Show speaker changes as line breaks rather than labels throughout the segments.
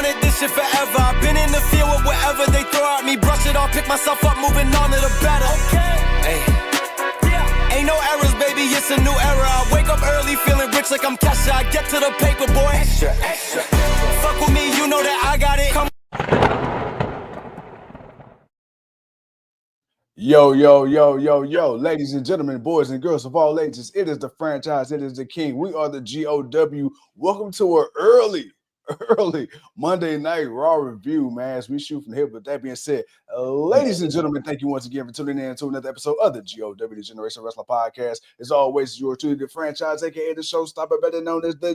wanted this shit forever. I've been in the field with whatever they throw at me. Brush it off, pick myself up, moving on to the better. Hey. Ain't no errors, baby, it's a new era. I wake up early, feeling rich like I'm Kesha. I get to the paper, boy. Extra, extra. Fuck with me, you know that I got it. Come
Yo, yo, yo, yo, yo, ladies and gentlemen, boys and girls of all ages, it is the franchise, it is the king. We are the GOW. Welcome to an early Monday Night Raw review, man, as we shoot from the hip. With that being said, ladies and gentlemen, thank you once again for tuning in to another episode of the GOW, the Generation Wrestling Podcast. As always, you're to the franchise, aka the showstopper, better known as the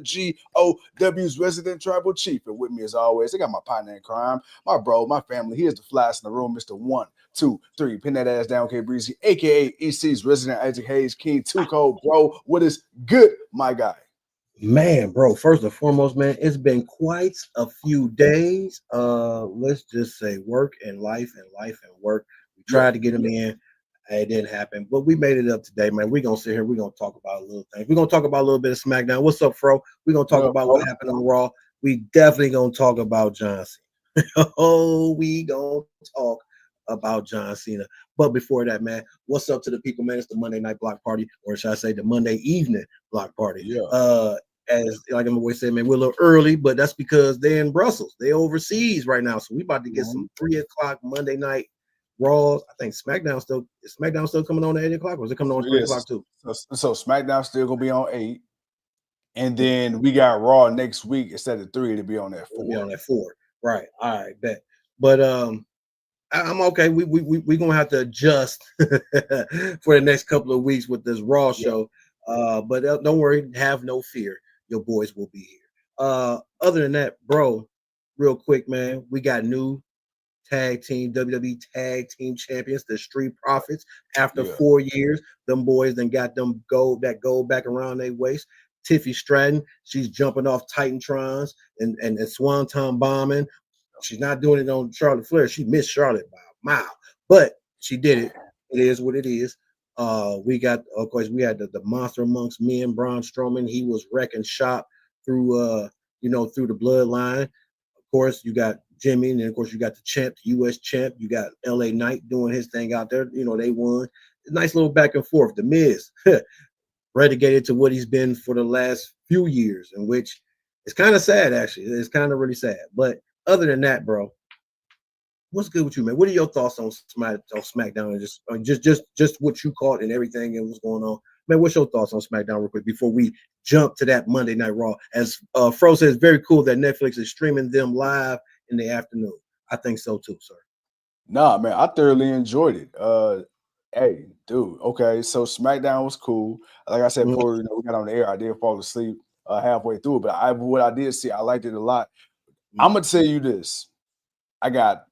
GOW's resident tribal chief. And with me, as always, I got my partner in crime, my bro, my family. He is the flyest in the room, Mr. 1, 2, 3, pin that ass down, K Breezy, aka EC's resident Isaac Hayes King. Too cold, bro. What is good, my guy?
Man, bro, first and foremost, man, it's been quite a few days. Let's just say work and life and work. We tried to get them in. It didn't happen, but we made it up today, man. We're going to sit here. We're going to talk about a little things. We're going to talk about a little bit of SmackDown. What's up, Fro? We're going to talk about what happened on Raw. We definitely going to talk about John Cena. We going to talk about John Cena. But before that, man, what's up to the people, man? It's the Monday Night Block Party, or should I say the Monday Evening Block Party. Yeah. As like I'm always saying, man, we're a little early, but that's because they're in Brussels. They're overseas right now. So we about to get some 3 o'clock Monday night Raws. I think SmackDown still coming on at 8 o'clock, or is it coming on at 3 o'clock too?
So SmackDown still gonna be on 8. And then we got Raw next week instead of 3 to be on that 4.
Be on that 4. Right. All right, bet. But I'm okay. We gonna have to adjust for the next couple of weeks with this Raw show. But don't worry, have no fear. Your boys will be here. Other than that, bro, real quick, man, we got new tag team, WWE Tag Team Champions, the Street Profits. After 4 years, them boys then got them gold back around their waist. Tiffy Stratton, she's jumping off Titantrons and Swanton bombing. She's not doing it on Charlotte Flair. She missed Charlotte by a mile, but she did it. It is what it is. We got, of course, we had the monster amongst men, Braun Strowman. He was wrecking shop through, through the bloodline. Of course, you got Jimmy, and then, of course, you got the champ, the U.S. champ. You got LA Knight doing his thing out there. You know, they won. Nice little back and forth. The Miz, relegated to what he's been for the last few years, in which it's kind of sad, actually. It's kind of really sad. But other than that, bro, what's good with you, man? What are your thoughts on SmackDown and just what you caught and everything and what's going on? Man, what's your thoughts on SmackDown real quick before we jump to that Monday Night Raw? As Fro says, very cool that Netflix is streaming them live in the afternoon. I think so too, sir.
Nah, man, I thoroughly enjoyed it. Hey, dude, okay, so SmackDown was cool. Like I said before, we got on the air, I did fall asleep halfway through it, but what I did see, I liked it a lot. I'm gonna tell you this. I got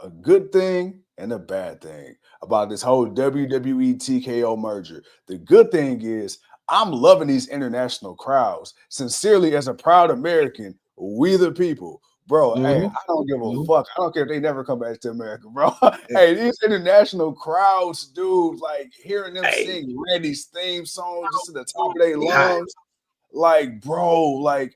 a good thing and a bad thing about this whole WWE TKO merger. The good thing is I'm loving these international crowds. Sincerely, as a proud American, we the people. Bro, hey, I don't give a fuck. I don't care if they never come back to America, bro. Hey, these international crowds, dude, like hearing them sing Randy's theme song just to the top of their lungs. Like, bro, like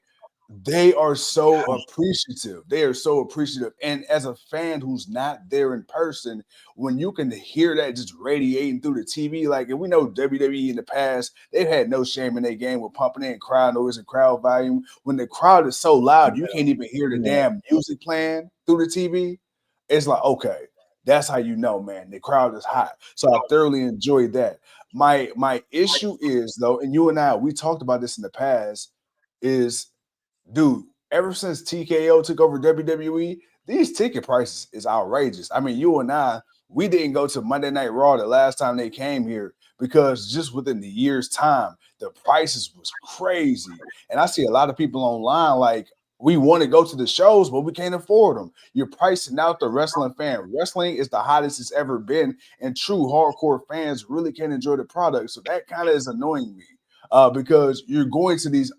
they are so appreciative. They are so appreciative. And as a fan who's not there in person, when you can hear that just radiating through the TV, like, and we know WWE in the past, they've had no shame in their game with pumping in crowd noise and crowd volume. When the crowd is so loud, you can't even hear the damn music playing through the TV. It's like, okay, that's how you know, man, the crowd is hot. So I thoroughly enjoyed that. My issue is, though, and you and I, we talked about this in the past, is dude, ever since TKO took over WWE, these ticket prices is outrageous. I mean, you and I, we didn't go to Monday Night Raw the last time they came here because just within the year's time, the prices was crazy. And I see a lot of people online like, we want to go to the shows, but we can't afford them. You're pricing out the wrestling fan. Wrestling is the hottest it's ever been, and true hardcore fans really can't enjoy the product. So that kind of is annoying me because you're going to these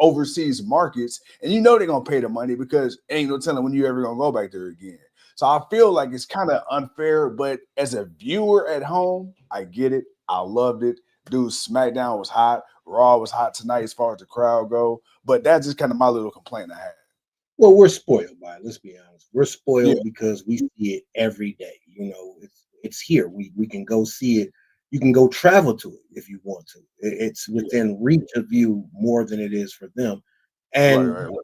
overseas markets and you know they're gonna pay the money because ain't no telling when you ever gonna go back there again. So I feel like it's kind of unfair, but as a viewer at home, I get it. I loved it. Dude, SmackDown was hot. Raw was hot tonight as far as the crowd go, but that's just kind of my little complaint I had.
Well, we're spoiled by it. Let's be honest. We're spoiled
Yeah.
because we see it every day. You know, it's here. We can go see it. You can go travel to it if you want to. It's within reach of you more than it is for them. And
Right.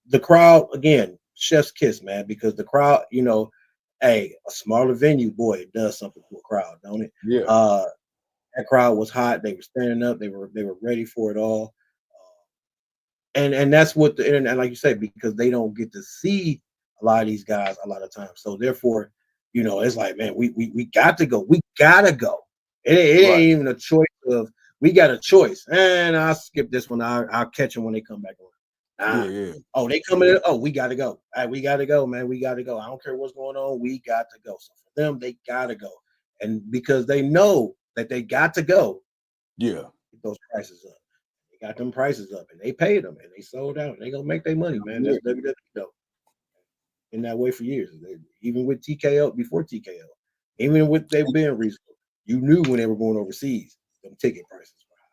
the crowd, again, chef's kiss, man, because the crowd, you know, hey, a smaller venue, boy, it does something to a crowd, don't it?
Yeah.
That crowd was hot. They were standing up. They were ready for it all. And that's what the internet, like you say, because they don't get to see a lot of these guys a lot of times. So therefore, you know, it's like, man, we got to go. We gotta go. It ain't even a choice of we got a choice. And I'll skip this one. I'll catch them when they come back on.
Yeah.
Oh, they coming in. Oh, we gotta go. All right, we gotta go, man. We gotta go. I don't care what's going on. We got to go. So for them, they gotta go. And because they know that they got to go,
Yeah.
get those prices up. They got them prices up and they paid them and they sold out and they gonna make their money, man. That's WWE though. In that way for years. Even with TKO, before TKO, even with they being reasonable, you knew when they were going overseas, them ticket prices were high.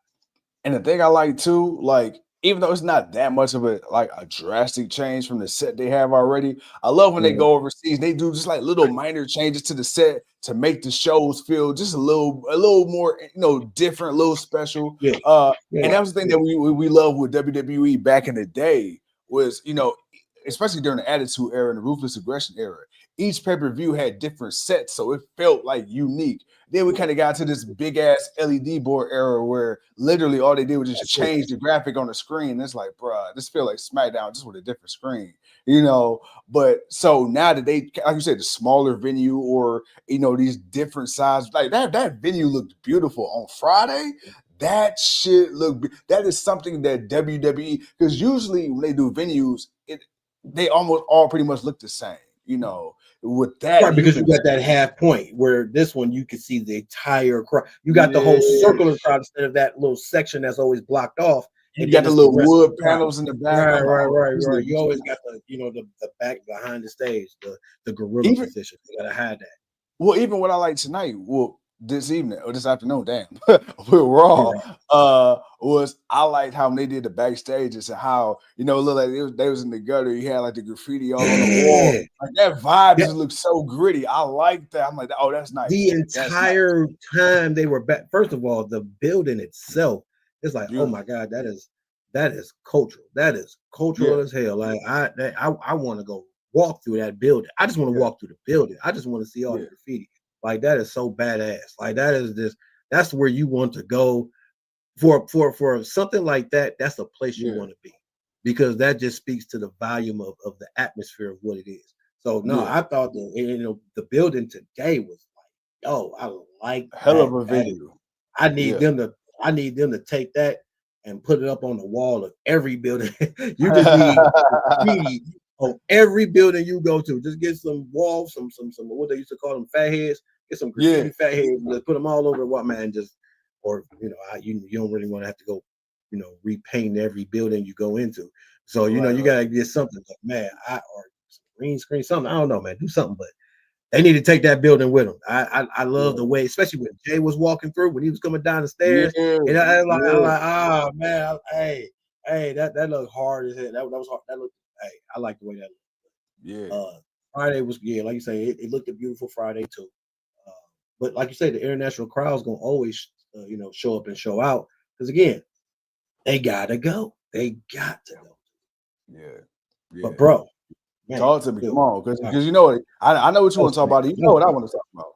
And the thing I like too, like, even though it's not that much of a drastic change from the set they have already, I love when they go overseas. They do just like little minor changes to the set to make the shows feel just a little more, you know, different, a little special. And that was the thing that we love with WWE back in the day was, you know, especially during the Attitude Era and the Ruthless Aggression Era. Each pay-per-view had different sets, so it felt like unique. Then we kind of got to this big ass LED board era where literally all they did was just change the graphic on the screen. It's like, bruh, this feel like SmackDown just with a different screen, you know. But so now that they, like you said, the smaller venue or, you know, these different sizes, like that venue looked beautiful on Friday. That shit that is something that WWE, because usually when they do venues, they almost all pretty much look the same, you know. With that,
right, because you got that half point where this one you can see the entire crowd. You got the whole circle of crowd instead of that little section that's always blocked off.
You got the little wood panels in the back.
Right. You always got the, you know, the back behind the stage, the gorilla position. You gotta hide that.
Well, even what I like tonight, this evening or this afternoon, damn, we're Raw. Was I liked how they did the backstages and how, you know, look like they was in the gutter. You had like the graffiti all on the wall. Like that vibe just looked so gritty. I like that. I'm like, oh, that's nice.
The entire time they were back. First of all, the building itself is like, oh my god, that is cultural. That is cultural as hell. Like I want to go walk through that building. I just want to walk through the building. I just want to see all the graffiti. Like that is so badass. Like that's where you want to go for something like that. That's a place you want to be, because that just speaks to the volume of the atmosphere of what it is. So no, I thought the building today was like, yo, I like
hell of a venue.
I need them to take that and put it up on the wall of every building. You just need graffiti on every building you go to. Just get some walls, some what they used to call them, fat heads. Get some graffiti fat heads, put them all over what, man. Just, or you know, you don't really want to have to go, you know, repaint every building you go into. So you know, you gotta get something like, man, or green screen, something. I don't know, man. Do something, but they need to take that building with them. I love the way, especially when Jay was walking through, when he was coming down the stairs. And I'm like, oh man, hey, that looked hard as hell. That was hard. That looked, hey, I like the way that looked. Friday was, like you say, it looked a beautiful Friday too. But like you say, the international crowd's gonna always, you know, show up and show out, because again, they gotta go. They got to go. But bro, man,
talk to me, come on, because you know what, I know what you want to talk about. You know what I want to talk about.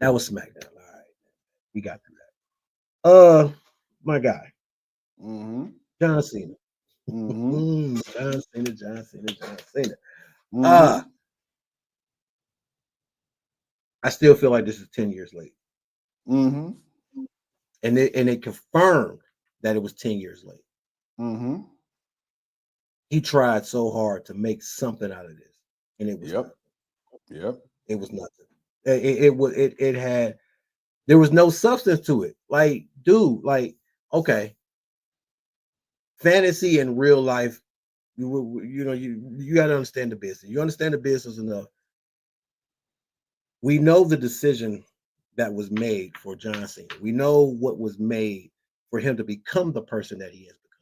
That was SmackDown. All right, we got through that. My guy, John Cena. John Cena. I still feel like this is 10 years late. And it confirmed that it was 10 years late. He tried so hard to make something out of this, and it was nothing. It was nothing. There was no substance to it. Like, dude, like, okay, fantasy and real life, you know, you got to understand the business. You understand the business enough. We know the decision that was made for John Cena. We know what was made for him to become the person that he has become.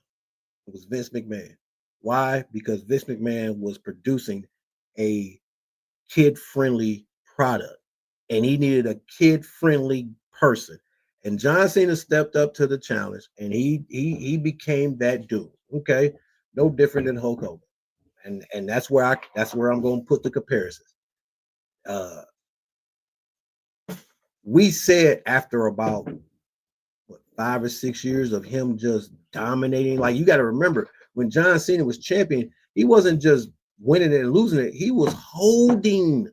It was Vince McMahon. Why? Because Vince McMahon was producing a kid-friendly product, and he needed a kid-friendly person. And John Cena stepped up to the challenge, and he became that dude. Okay, no different than Hulk Hogan, and that's where I'm going to put the comparisons. We said after about 5 or 6 years of him just dominating, like, you got to remember when John Cena was champion, he wasn't just winning and losing it; he was holding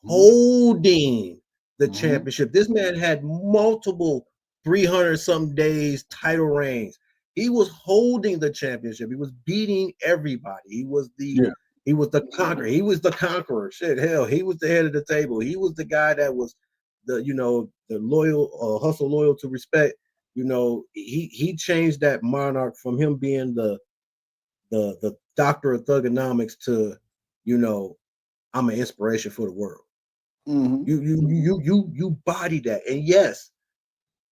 the championship. This man had multiple 300 some days title reigns. He was holding the championship. He was beating everybody. He was the conqueror. He was the conqueror. Shit, hell, he was the head of the table. He was the guy that was the loyal, hustle, loyal to respect. He changed that monarch from him being the doctor of thugonomics to, I'm an inspiration for the world. You body that, and yes,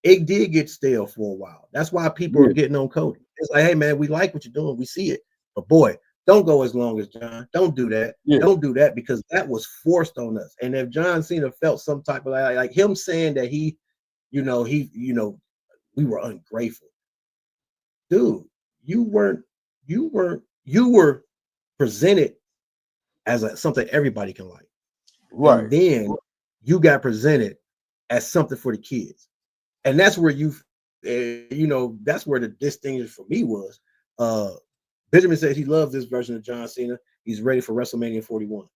it did get stale for a while. That's why people are getting on Cody. It's like, hey man, we like what you're doing, we see it, but boy, don't go as long as John. Don't do that. Don't do that, because that was forced on us. And if John Cena felt some type of like him saying that we were ungrateful, dude. You were presented as something everybody can like. Right. And then you got presented as something for the kids. And that's where that's where the distinction for me was. Benjamin says he loves this version of John Cena. He's ready for WrestleMania 41.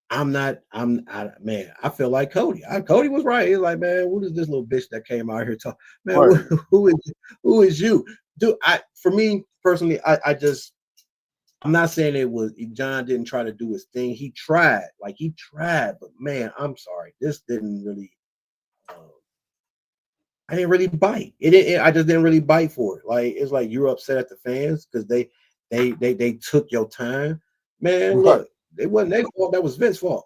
I feel like Cody. Cody was right. He's like, man, what is this little bitch that came out here talking? Man, right. who is you? Dude, for me personally, I'm not saying it was John didn't try to do his thing. He tried, but man, I'm sorry. This didn't really I didn't really bite. I just didn't really bite for it. Like, it's like you're upset at the fans because they took your time. Man, look, it wasn't their fault. That was Vince's fault.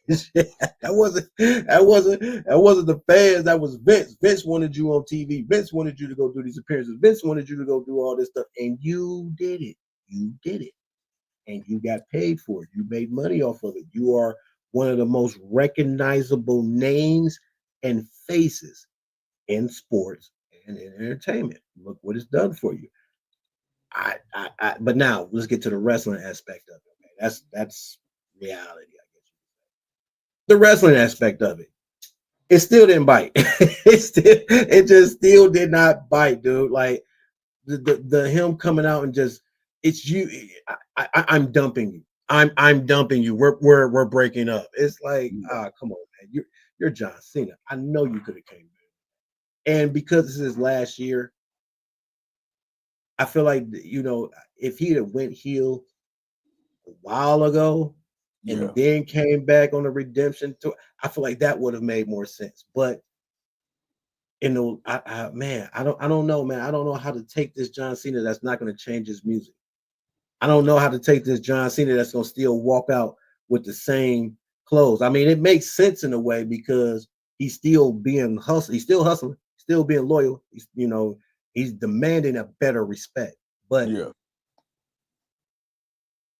that wasn't the fans. That was Vince. Vince wanted you on TV. Vince wanted you to go do these appearances. Vince wanted you to go do all this stuff, and you did it. You did it, and you got paid for it. You made money off of it. You are one of the most recognizable names and faces in sports and in entertainment. Look what it's done for you. But now let's get to the wrestling aspect of it. Okay? That's reality, I guess. The wrestling aspect of it, it still didn't bite. it just still did not bite, dude. Like the him coming out and just, it's you. I'm dumping you. I'm dumping you. We're breaking up. It's like, come on, man. You're John Cena. I know you could have came back. And because this is last year, I feel like, if he'd have went heel a while ago and then came back on the redemption tour, I feel like that would have made more sense. But I don't know, man. I don't know how to take this John Cena that's not going to change his music. I don't know how to take this John Cena that's going to still walk out with the same clothes. I mean, it makes sense in a way because he's still being hustled. He's still hustling. Still being loyal. He's demanding a better respect. But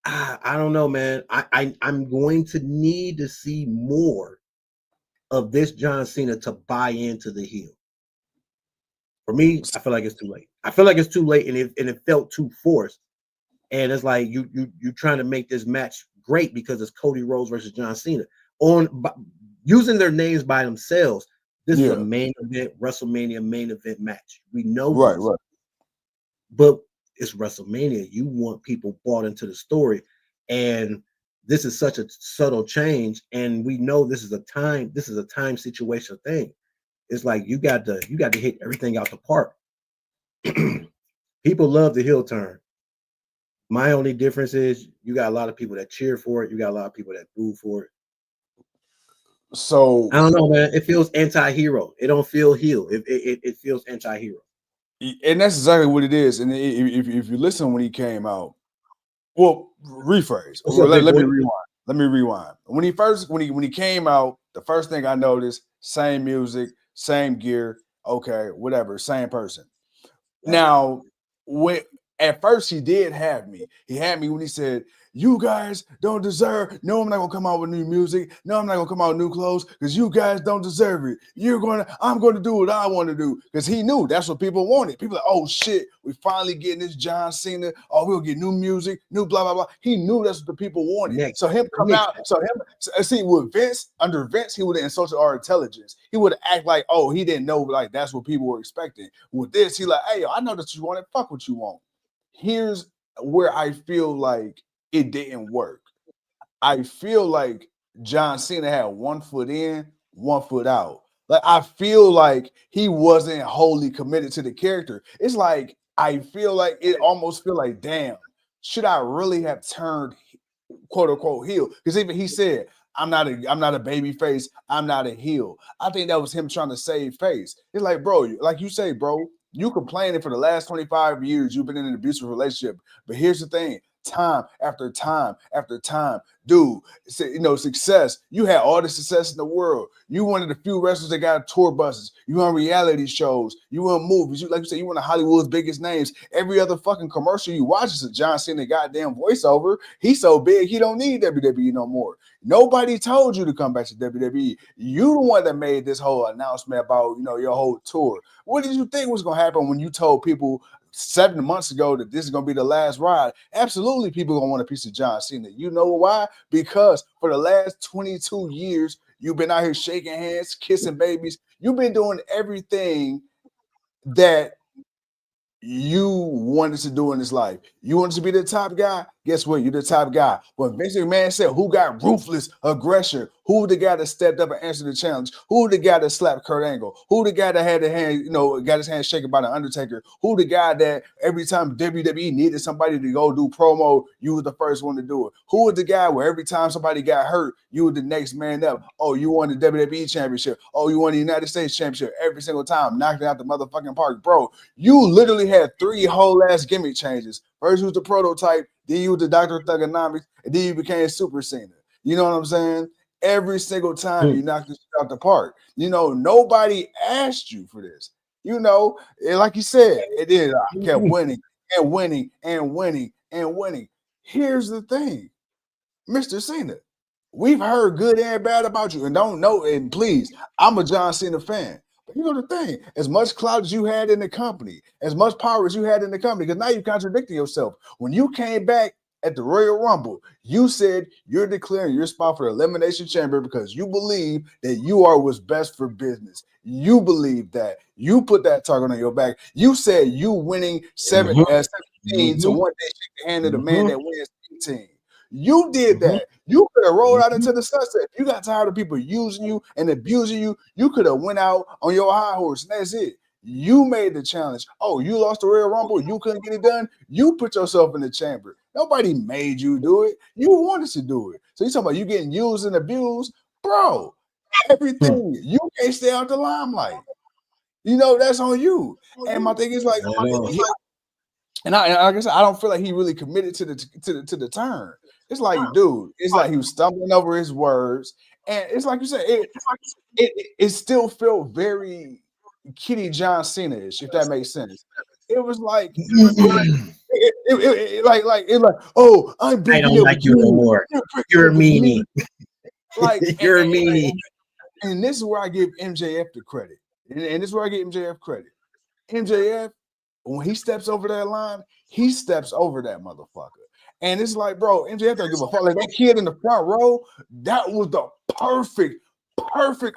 I don't know, man. I'm going to need to see more of this John Cena to buy into the heel. For me, I feel like it's too late. And it felt too forced. And it's like you trying to make this match great because it's Cody Rhodes versus John Cena using their names by themselves. This is a main event, WrestleMania main event match. We know right. But it's WrestleMania. You want people bought into the story. And this is such a subtle change. And we know this is a time situation thing. It's like you got to hit everything out the park. People love the heel turn. My only difference is you got a lot of people that cheer for it. You got a lot of people that boo for it.
So
I don't know, man. It feels anti-hero. It don't feel heel. It feels anti-hero.
And that's exactly what it is. And if you listen when he came out, well, rephrase. Let me rewind. When he came out, the first thing I noticed, same music, same gear, okay, whatever, same person. Now, when At first, he did have me. He had me when he said, "You guys don't deserve. No, I'm not gonna come out with new music. No, I'm not gonna come out with new clothes because you guys don't deserve it. I'm gonna do what I want to do." Because he knew that's what people wanted. People like, "Oh shit, we finally getting this John Cena. Oh, we'll get new music, new blah blah blah." He knew that's what the people wanted. So him come out. See, with Vince, under Vince, he would have insulted our intelligence. He would have act like, "Oh, he didn't know." Like that's what people were expecting. With this, he like, "Hey, I know that you want it. Fuck what you want." Here's where I feel like it didn't work. I feel like John Cena had 1 foot in, 1 foot out. Like I feel like he wasn't wholly committed to the character. It's like I feel like it almost feel like, damn, should I really have turned quote unquote heel? Because even he said, I'm not a baby face, I'm not a heel. I think that was him trying to save face. It's like, bro, like you say, bro, you complaining for the last 25 years you've been in an abusive relationship. But here's the thing. Time after time after time, dude, success. You had all the success in the world. You one of the few wrestlers that got tour buses. You on reality shows. You on movies. You, like you said, you one of Hollywood's biggest names. Every other fucking commercial you watch is a John Cena goddamn voiceover. He's so big, he don't need WWE no more. Nobody told you to come back to WWE. You the one that made this whole announcement about, your whole tour. What did you think was going to happen when you told people 7 months ago that this is going to be the last ride? Absolutely, people are going to want a piece of John Cena. You know why? Because for the last 22 years, you've been out here shaking hands, kissing babies. You've been doing everything that you wanted to do in this life. You wanted to be the top guy. Guess what? You're the top guy. But Vince McMahon said, who got ruthless aggression? Who the guy that stepped up and answered the challenge? Who the guy that slapped Kurt Angle? Who the guy that had the hand, got his hand shaken by the Undertaker? Who the guy that every time WWE needed somebody to go do promo, you were the first one to do it? Who was the guy where every time somebody got hurt, you were the next man up? Oh, you won the WWE Championship. Oh, you won the United States Championship every single time, knocking out the motherfucking park. Bro, you literally had 3 whole ass gimmick changes. First was the prototype, then you were the Dr. Thugonomics, and then you became Super Cena. You know what I'm saying? Every single time you knocked this out the park. Nobody asked you for this. And like you said, it is. I kept winning and winning and winning and winning. Here's the thing, Mr. Cena, we've heard good and bad about you, and don't know. And please, I'm a John Cena fan. But the thing, as much clout as you had in the company, as much power as you had in the company, because now you're contradicting yourself. When you came back at the Royal Rumble, you said you're declaring your spot for the Elimination Chamber because you believe that you are what's best for business. You believe that. You put that target on your back. You said you winning 17 to one day shake the hand of the man that wins 18. You did that. You could have rolled out into the sunset. If you got tired of people using you and abusing you, you could have went out on your high horse, and that's it. You made the challenge. Oh, you lost the Royal Rumble. You couldn't get it done. You put yourself in the chamber. Nobody made you do it. You wanted to do it. So you talking about you getting used and abused? Bro, everything. You can't stay out the limelight. That's on you. And my thing is like, like I said, I don't feel like he really committed to the turn. It's like, dude, it's like he was stumbling over his words. And it's like you said, it still felt very Kitty John Cena-ish, if that makes sense. It was like, oh, I'm
I don't like you no more. You're a meanie.
Like
you're a meanie.
And this is where I give MJF the credit. And this is where I give MJF credit. MJF, when he steps over that line, he steps over that motherfucker. And it's like, bro, MJF don't give a fuck. Like that kid in the front row, that was the perfect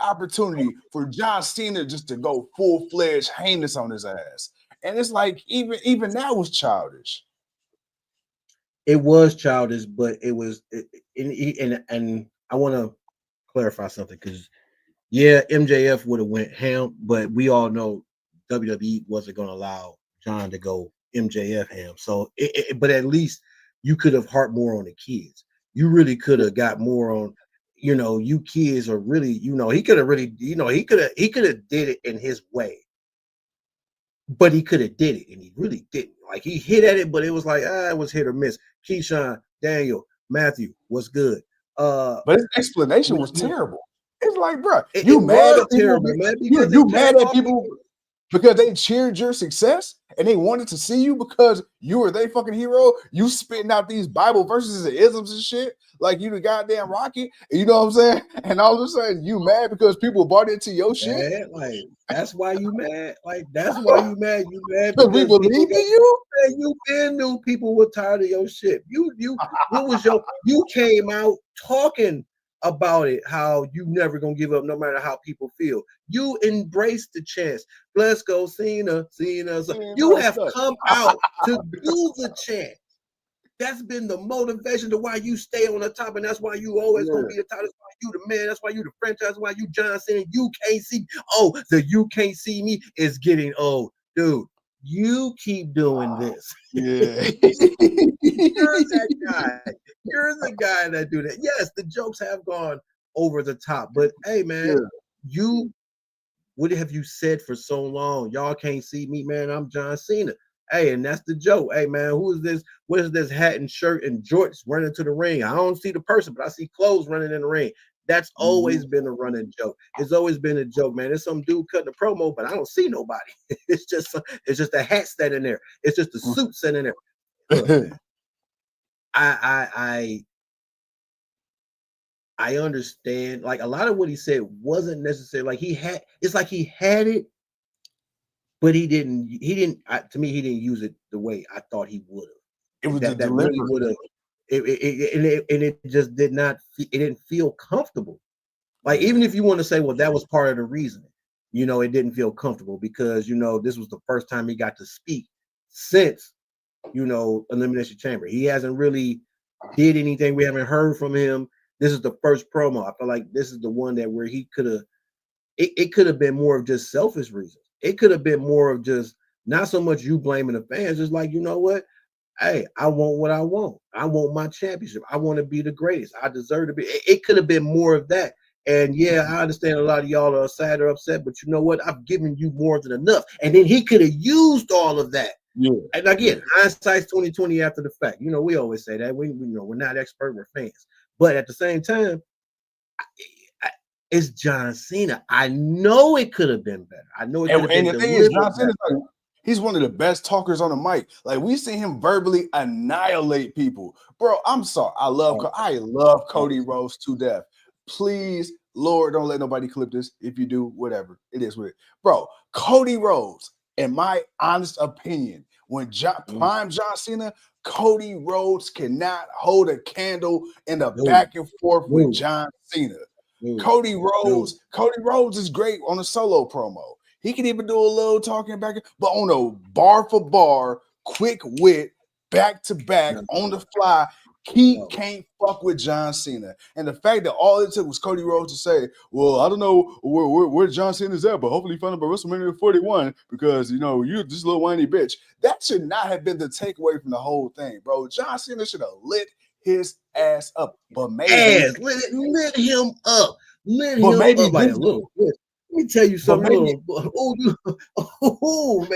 opportunity for John Cena just to go full-fledged heinous on his ass. And it's like, even that was childish.
It was childish, but it was, and I want to clarify something because, yeah, MJF would have went ham, but we all know WWE wasn't going to allow John to go MJF ham. So, but at least you could have harped more on the kids. You really could have got more on, you kids are really, he could have really, he could have did it in his way. But he could have did it, and he really didn't. Like he hit at it, but it was like it was hit or miss. Keyshawn, Daniel, Matthew, what's good?
But his explanation was terrible. It's like, bro,
you mad at
terrible, man. You mad at people. because they cheered your success and they wanted to see you because you were their fucking hero. You spitting out these Bible verses and isms and shit like you the goddamn Rocky. You know what I'm saying? And all of a sudden you mad because people bought into your shit.
Man, like that's why you mad. Like that's why you mad. You mad
because we believe in you.
Man, you been knew people were tired of your shit. What was you came out talking about it, how you never gonna give up no matter how people feel. You embraced the chance. Let's go, Cena. You have come out to do the chant. That's been the motivation to why you stay on the top, and that's why you always gonna be the top. That's why you the man. That's why you the franchise. That's why you John Cena. You can't see. Oh, the you can't see me is getting old, dude. You keep doing this.
Yeah.
You're that guy. You're the guy that do that. Yes, the jokes have gone over the top, but hey, man, what have you said for so long? Y'all can't see me, man. I'm John Cena. Hey, and that's the joke. Hey, man, who is this? What is this hat and shirt and jorts running to the ring? I don't see the person, but I see clothes running in the ring. That's always been a running joke. It's always been a joke, man. There's some dude cutting a promo, but I don't see nobody. It's just a hat standing there. It's just a suit sitting there. Look, man, I understand. Like a lot of what he said wasn't necessary. Like it's like he had it, but he didn't. To me, he didn't use it the way I thought he would have.
It was
that really would have. It just did not. It didn't feel comfortable. Like even if you want to say, well, that was part of the reasoning. It didn't feel comfortable because this was the first time he got to speak since Elimination Chamber. He hasn't really did anything. We haven't heard from him. This is the first promo. I feel like this is the one that where he could have. It could have been more of just selfish reasons. It could have been more of just not so much you blaming the fans. Just like, you know what? Hey, I want what I want. I want my championship. I want to be the greatest. I deserve to be. It could have been more of that. And yeah, I understand a lot of y'all are sad or upset, but you know what? I've given you more than enough. And then he could have used all of that.
Yeah.
And again, hindsight's 2020 after the fact. We always say that. We we're not expert, we're fans. But at the same time, it's John Cena. I know it could have been better. I know it could have been.
And the thing is, John Cena's like, he's one of the best talkers on the mic. Like we see him verbally annihilate people, bro. I'm sorry. I love Cody Rhodes to death. Please, Lord, don't let nobody clip this. If you do, whatever it is with it, bro. Cody Rhodes, in my honest opinion, when prime John Cena, Cody Rhodes cannot hold a candle in the back and forth with John Cena. Cody Rhodes is great on a solo promo. He can even do a little talking back, but on a bar for bar, quick wit, back to back, on the fly, he can't fuck with John Cena. And the fact that all it took was Cody Rhodes to say, well, I don't know where John Cena's at, but hopefully he found him by WrestleMania 41 because, you this little whiny bitch. That should not have been the takeaway from the whole thing, bro. John Cena should have lit his ass up, but maybe
lit him up. Lit him up like a little bit. Let me tell you something. Man,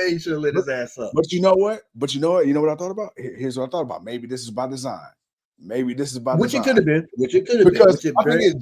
he should have lit his ass up.
But you know what? You know what I thought about? Here's what I thought about. Maybe this is by design. Which
it could have been.
Because I think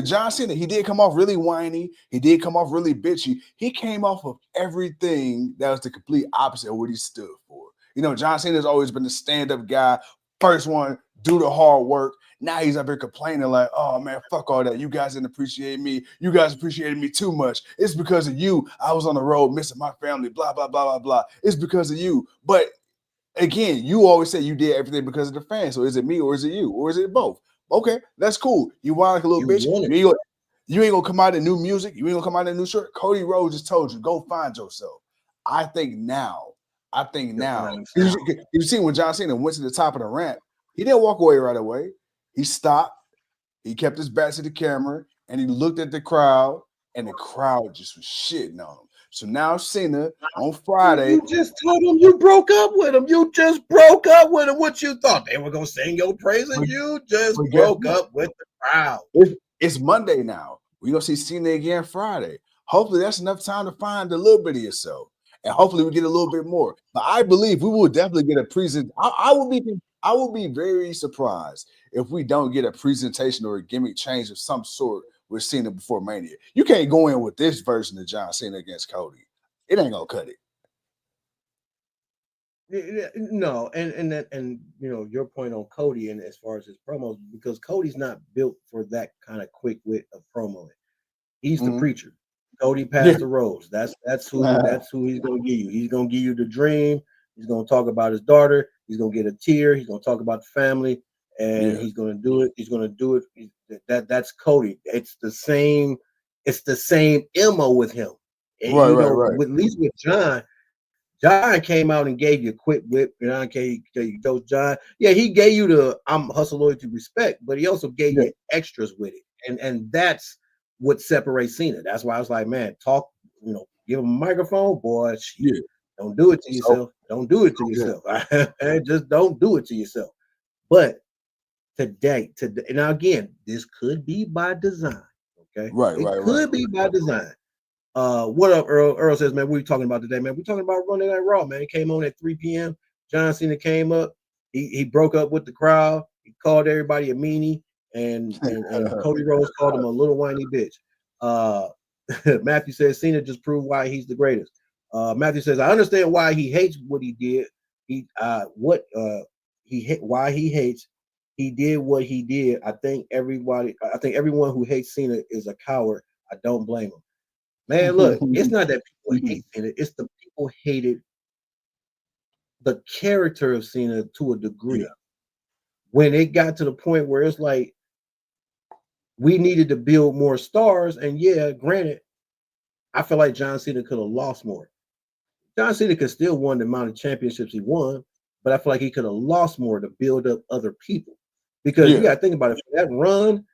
John Cena, he did come off really whiny. He did come off really bitchy. He came off of everything that was the complete opposite of what he stood for. John Cena's always been the stand-up guy. First one, do the hard work. Now he's up here complaining like, oh, man, fuck all that. You guys didn't appreciate me. You guys appreciated me too much. It's because of you. I was on the road missing my family, blah, blah, blah, blah, blah. It's because of you. But again, you always say you did everything because of the fans. So is it me or is it you? Or is it both? Okay, that's cool. You want like a little bitch. You ain't gonna come out in new music. You ain't gonna come out in a new shirt. Cody Rhodes just told you, go find yourself. I think now. You see when John Cena went to the top of the ramp, he didn't walk away right away. He stopped. He kept his back to the camera, and he looked at the crowd, and the crowd just was shitting on him. So now Cena on Friday.
You just told him you broke up with him. You just broke up with him. What you thought? They were going to sing your praise, and you just broke up with the crowd.
It's Monday now. We're going to see Cena again Friday. Hopefully that's enough time to find a little bit of yourself. And hopefully we get a little bit more. But I believe we will definitely get a presentation. I will be very surprised if we don't get a presentation or a gimmick change of some sort with Cena before Mania. You can't go in with this version of John Cena against Cody. It ain't gonna cut it.
No, and you know your point on Cody and as far as his promos, because Cody's not built for that kind of quick wit of promoing. He's the preacher. Cody passed the Rhodes. That's who he's gonna give you. He's gonna give you the dream. He's gonna talk about his daughter. He's gonna get a tear. He's gonna talk about the family, and he's gonna do it. He's gonna do it. That's Cody. It's the same MO with him. And right. At least with John. John came out and gave you a quick whip. John gave you those John. Yeah, he gave you the I'm hustle loyalty respect, but he also gave you extras with it. And that's what separates Cena. That's why I was like, man, talk, give him a microphone, boy. Don't do it to yourself. Don't do it to yourself. Just don't do it to yourself. But today, now again, this could be by design. Okay. It could be by design. What up, Earl? Earl says, man, what are you talking about today, man? We're talking about Monday Night Raw, man. It came on at 3 p.m. John Cena came up. He broke up with the crowd. He called everybody a meanie, and Cody Rhodes called him a little whiny bitch. Matthew says, Cena just proved why he's the greatest. Matthew says, I understand why he hates what he did. Why he hates. He did what he did. I think everyone who hates Cena is a coward. I don't blame him. Man, look, it's not that people hate Cena. It's the people hated the character of Cena to a degree. When it got to the point where it's like we needed to build more stars, and granted, I feel like John Cena could have lost more. John Cena could still won the amount of championships he won, but I feel like he could have lost more to build up other people. Because you got to think about it. For that run,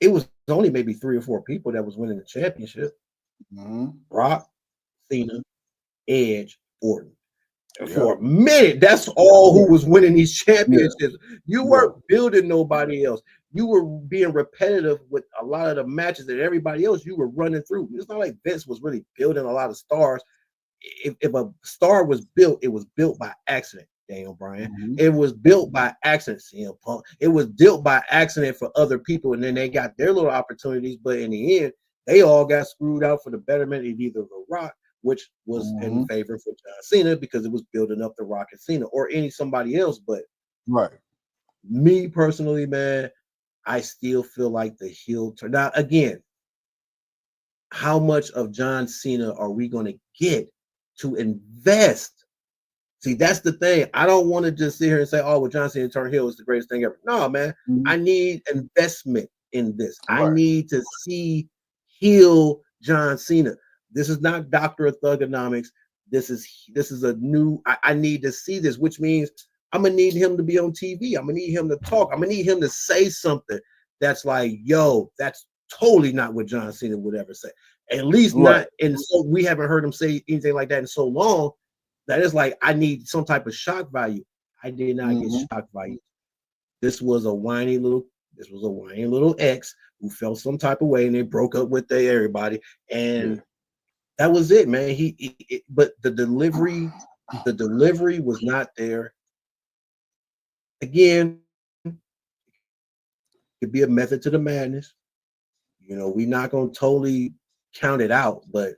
it was only maybe 3 or 4 people that was winning the championship. Rock, Cena, Edge, Orton. For a minute, that's all who was winning these championships. You weren't building nobody else. You were being repetitive with a lot of the matches that everybody else you were running through. It's not like Vince was really building a lot of stars. If a star was built, it was built by accident. Daniel Bryan. It was built by accident, CM Punk. It was built by accident for other people, and then they got their little opportunities. But in the end, they all got screwed out for the betterment of either The Rock, which was in favor for John Cena because it was building up The Rock and Cena, or somebody else. But me personally, man, I still feel like the heel turn. Now, again, how much of John Cena are we going to get to invest? See, that's the thing. I don't want to just sit here and say, oh, well, John Cena turn heel is the greatest thing ever. No, man. I need investment in this. I need to see heel John Cena. This is not Doctor of Thugonomics. This is a new, I need to see this, which means I'm going to need him to be on TV. I'm going to need him to talk. I'm going to need him to say something that's like, yo, that's totally not what John Cena would ever say. At least not. And so we haven't heard him say anything like that in so long. That is like, I need some type of shock value. I did not get shock value. This was a whiny little ex who felt some type of way, and they broke up with everybody. And that was it, man. But the delivery was not there. Again, it could be a method to the madness. We're not going to totally count it out, but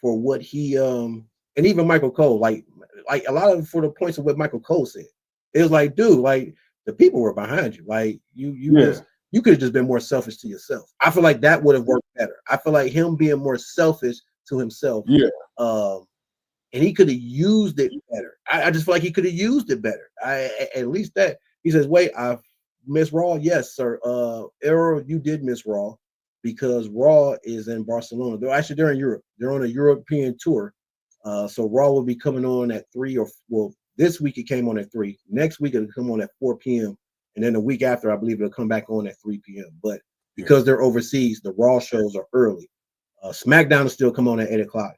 for what he and even Michael Cole, like a lot of for the points of what Michael Cole said, it was like, dude, like the people were behind you, like you could have just been more selfish to yourself. I feel like that would have worked better. I feel like him being more selfish to himself, and he could have used it better. I just feel like he could have used it better. At least that he says, wait, I missed Raw. Yes, sir. Errol, you did miss Raw. Because Raw is in Barcelona. They're in Europe. They're on a European tour. So Raw will be coming on at 3 this week it came on at 3. Next week it'll come on at 4 p.m. And then the week after, I believe it'll come back on at 3 p.m. But because they're overseas, the Raw shows are early. SmackDown will still come on at 8 o'clock,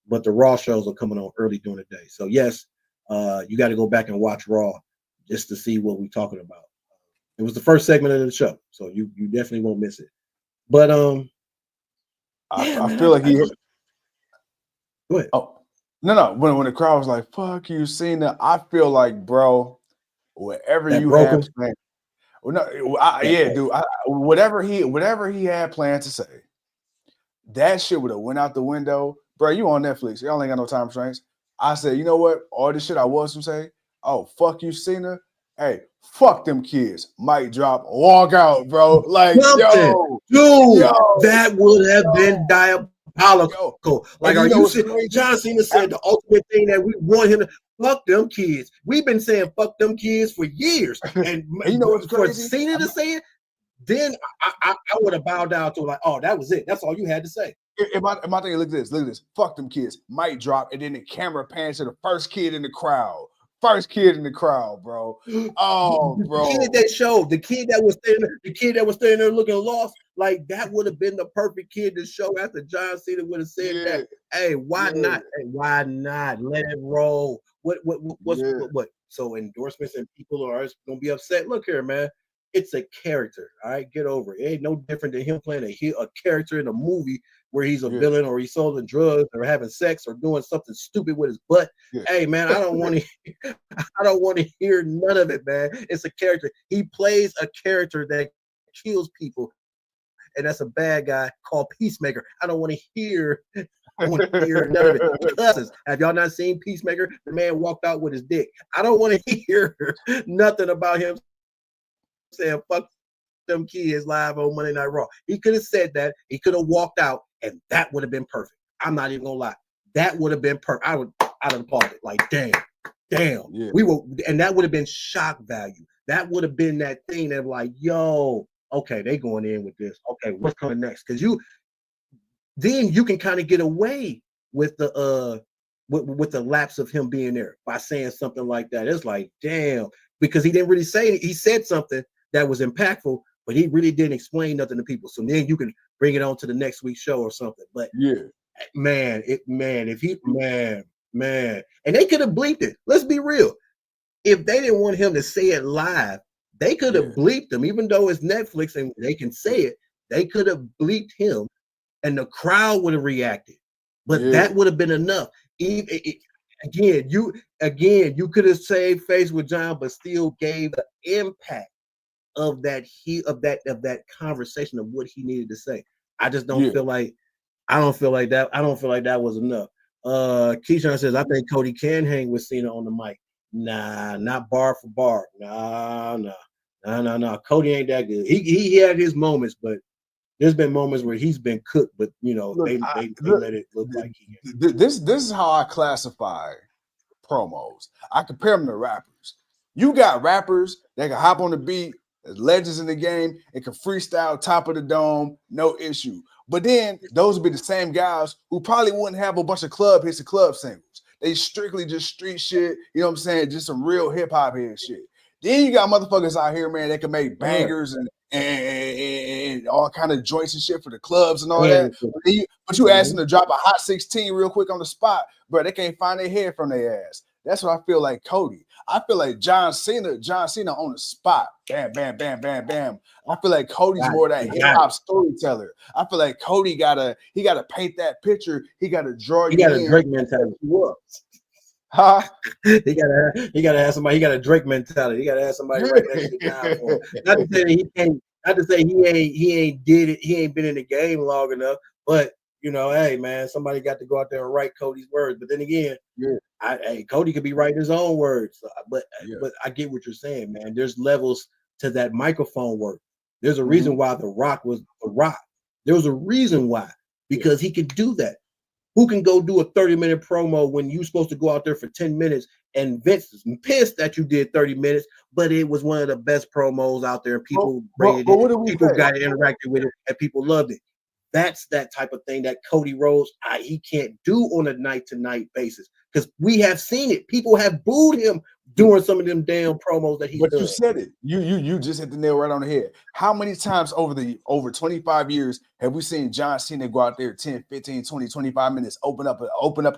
but the Raw shows are coming on early during the day. So yes, you got to go back and watch Raw just to see what we're talking about. It was the first segment of the show, so you definitely won't miss it. But
I feel like he.
Go ahead.
Oh no! When the crowd was like, "Fuck you, Cena," I feel like, bro, wherever
that
you
broken.
have, man, Well, no, yeah, dude. Whatever he had planned to say, that shit would have went out the window, bro. You on Netflix? Y'all ain't got no time restraints. I said, you know what? All this shit I was to say. Oh, fuck you, Cena. Hey, fuck them kids. Mic drop, walk out, bro. Like, yo,
that would have been diabolical. Like, are you saying John Cena said the ultimate thing that we want him to fuck them kids? We've been saying fuck them kids for years, and
you know what's
for
crazy?
Cena to say it, then I would have bowed down to like, oh, that was it. That's all you had to say.
If my thing, look at this. Fuck them kids. Mic drop, and then the camera pans to the first kid in the crowd. First kid in the crowd, bro. Oh, bro.
The kid that showed, the kid that was standing there looking lost, like that would have been the perfect kid to show after John Cena would have said that. Hey, why not? Hey, why not? Let it roll. What? So endorsements and people are gonna be upset. Look here, man. It's a character. All right, get over it. It ain't no different than him playing a character in a movie where he's a villain or he's selling drugs or having sex or doing something stupid with his butt. Hey, man, I don't want to hear none of it, man. It's a character. He plays a character that kills people, and that's a bad guy called Peacemaker. I don't want to hear none of it. Because have y'all not seen Peacemaker? The man walked out with his dick. I don't want to hear nothing about him saying fuck them kids live on Monday Night Raw. He could have said that. He could have walked out, and that would have been perfect. I'm not even gonna lie. That would have been perfect. I'd have applauded. Like, damn.
Yeah.
We were, and that would have been shock value. That would have been that thing that like, yo, okay, they going in with this. Okay, what's coming next? Because then you can kind of get away with the with the lapse of him being there by saying something like that. It's like, damn, because he didn't really say it. He said something that was impactful, but he really didn't explain nothing to people. So then you can bring it on to the next week's show or something. But man, and they could have bleeped it. Let's be real. If they didn't want him to say it live, they could have bleeped him, even though it's Netflix and they can say it. They could have bleeped him, and the crowd would have reacted. But that would have been enough. Again, you could have saved face with John, but still gave the impact of that conversation of what he needed to say. I just don't feel like that. I don't feel like that was enough. Keyshawn says, I think Cody can hang with Cena on the mic. Nah, not bar for bar. Nah. Cody ain't that good. He had his moments, but there's been moments where he's been cooked, but you know, look, they let it look like he
This is how I classify promos. I compare them to rappers. You got rappers that can hop on the beat, legends in the game, and can freestyle top of the dome, no issue. But then those would be the same guys who probably wouldn't have a bunch of club hits and club singles. They strictly just street shit, you know what I'm saying? Just some real hip-hop head shit. Then you got motherfuckers out here, man, that can make bangers and all kind of joints and shit for the clubs and all that. But you ask them to drop a hot 16 real quick on the spot, bro, they can't find their head from their ass. That's what I feel like Cody. I feel like John Cena on the spot. Bam, bam, bam, bam, bam. I feel like Cody's more that hip-hop storyteller. I feel like Cody gotta paint that picture. He gotta draw you in.
He got a Drake mentality.
Huh?
He gotta have somebody. He got a Drake mentality. He gotta have somebody right next to down for him. Not to say he can't. Not to say he ain't did it. He ain't been in the game long enough. But you know, hey man, somebody got to go out there and write Cody's words. But then again, Cody could be writing his own words. But I get what you're saying, man. There's levels to that microphone work. There's a reason why The Rock was The Rock. There was a reason why, because he could do that. Who can go do a 30-minute promo when you're supposed to go out there for 10 minutes and Vince is pissed that you did 30 minutes, but it was one of the best promos out there. People people got interacted with it and people loved it. That's that type of thing that Cody Rhodes, he can't do on a night-to-night basis because we have seen it. People have booed him doing some of them damn promos that he does.
But you said it. You just hit the nail right on the head. How many times over 25 years have we seen John Cena go out there 10, 15, 20, 25 minutes, open up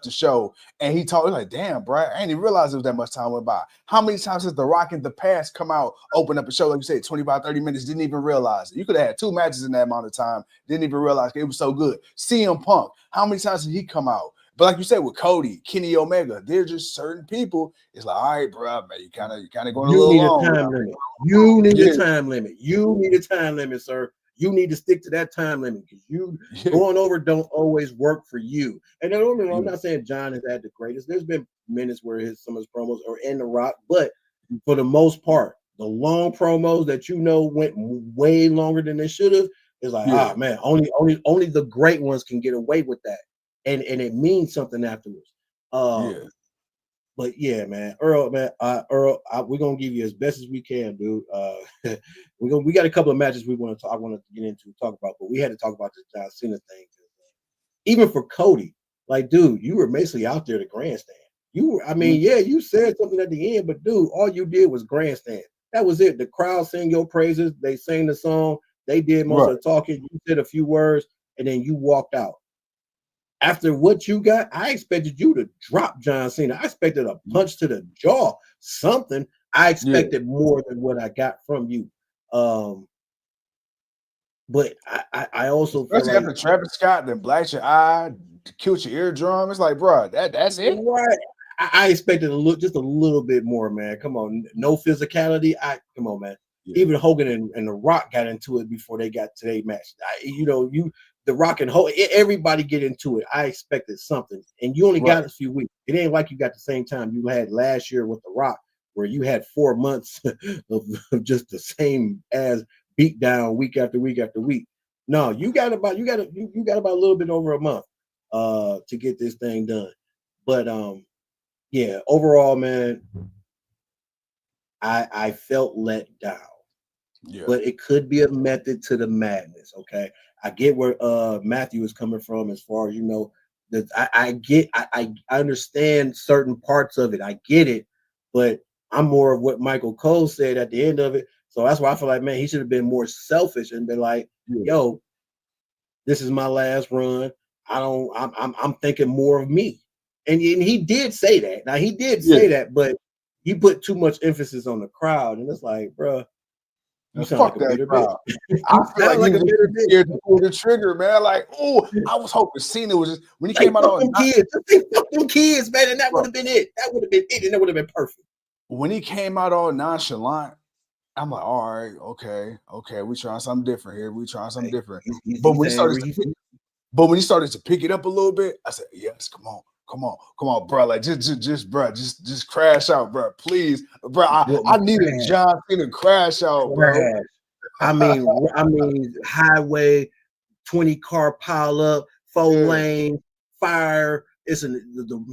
the show, and he talked like, damn, bro, I didn't even realize it was that much time went by. How many times has The Rock in the past come out, open up a show, like you said, 25, 30 minutes, didn't even realize it? You could have had 2 matches in that amount of time, didn't even realize it was so good. CM Punk, how many times did he come out? But like you said with Cody, Kenny Omega, they're just certain people. It's like, all right, bro, man, you kind of going a little long.
You need a time limit. You need a time limit. You need a time limit, sir. You need to stick to that time limit because you going over don't always work for you. And I don't know, I'm not saying John has had the greatest. There's been minutes where some of his promos are in The Rock, but for the most part, the long promos that went way longer than they should have is like, man, only the great ones can get away with that, and it means something afterwards. But yeah, man, Earl, we're gonna give you as best as we can, dude. We got a couple of matches I want to get into talk about, but we had to talk about this John Cena thing. Even for Cody, like, dude, you were basically out there to grandstand. You said something at the end, but dude, all you did was grandstand. That was it. The crowd sang your praises. They sang the song. They did most of the talking. You said a few words, and then you walked out. After what you got, I expected you to drop John Cena. I expected a punch to the jaw, something. I expected more than what I got from you. But I also feel
like after Travis Scott, then blacked your eye, killed your eardrum. It's like, bro, that's it.
Right. I expected just a little bit more, man. Come on, no physicality. Come on, man. Even Hogan and The Rock got into it before they got to their match. The Rock and Hogan, everybody get into it. I expected something, and you only got a few weeks. It ain't like you got the same time you had last year with The Rock, where you had 4 months of just the same as beat down week after week after week. No, you got about a little bit over a month to get this thing done. But overall, man, I felt let down. But it could be a method to the madness. Okay, I get where Matthew is coming from as far as that I understand certain parts of it. I get it, but I'm more of what Michael Cole said at the end of it. So that's why I feel like, man, he should have been more selfish and been like, yo, this is my last run. I'm thinking more of me. And he did say that. Now he did say that, but he put too much emphasis on the crowd. And it's like, bro, you sound like a bitter bitch.
I feel like he was scared to pull the trigger, man. Like, oh, I was hoping Cena was just when he came out on
fuck them kids, man, and that would have been it. That would have been it, and that would have been perfect.
When he came out all nonchalant, I'm like, all right, okay, we trying something different here. We trying something different. But when he started to pick it up a little bit, I said, yes, come on, bro. Like just crash out, bro. Please, bro. I needed John Cena crash out, bro.
I mean, highway, 20 car pile up, 4 lane, fire. It's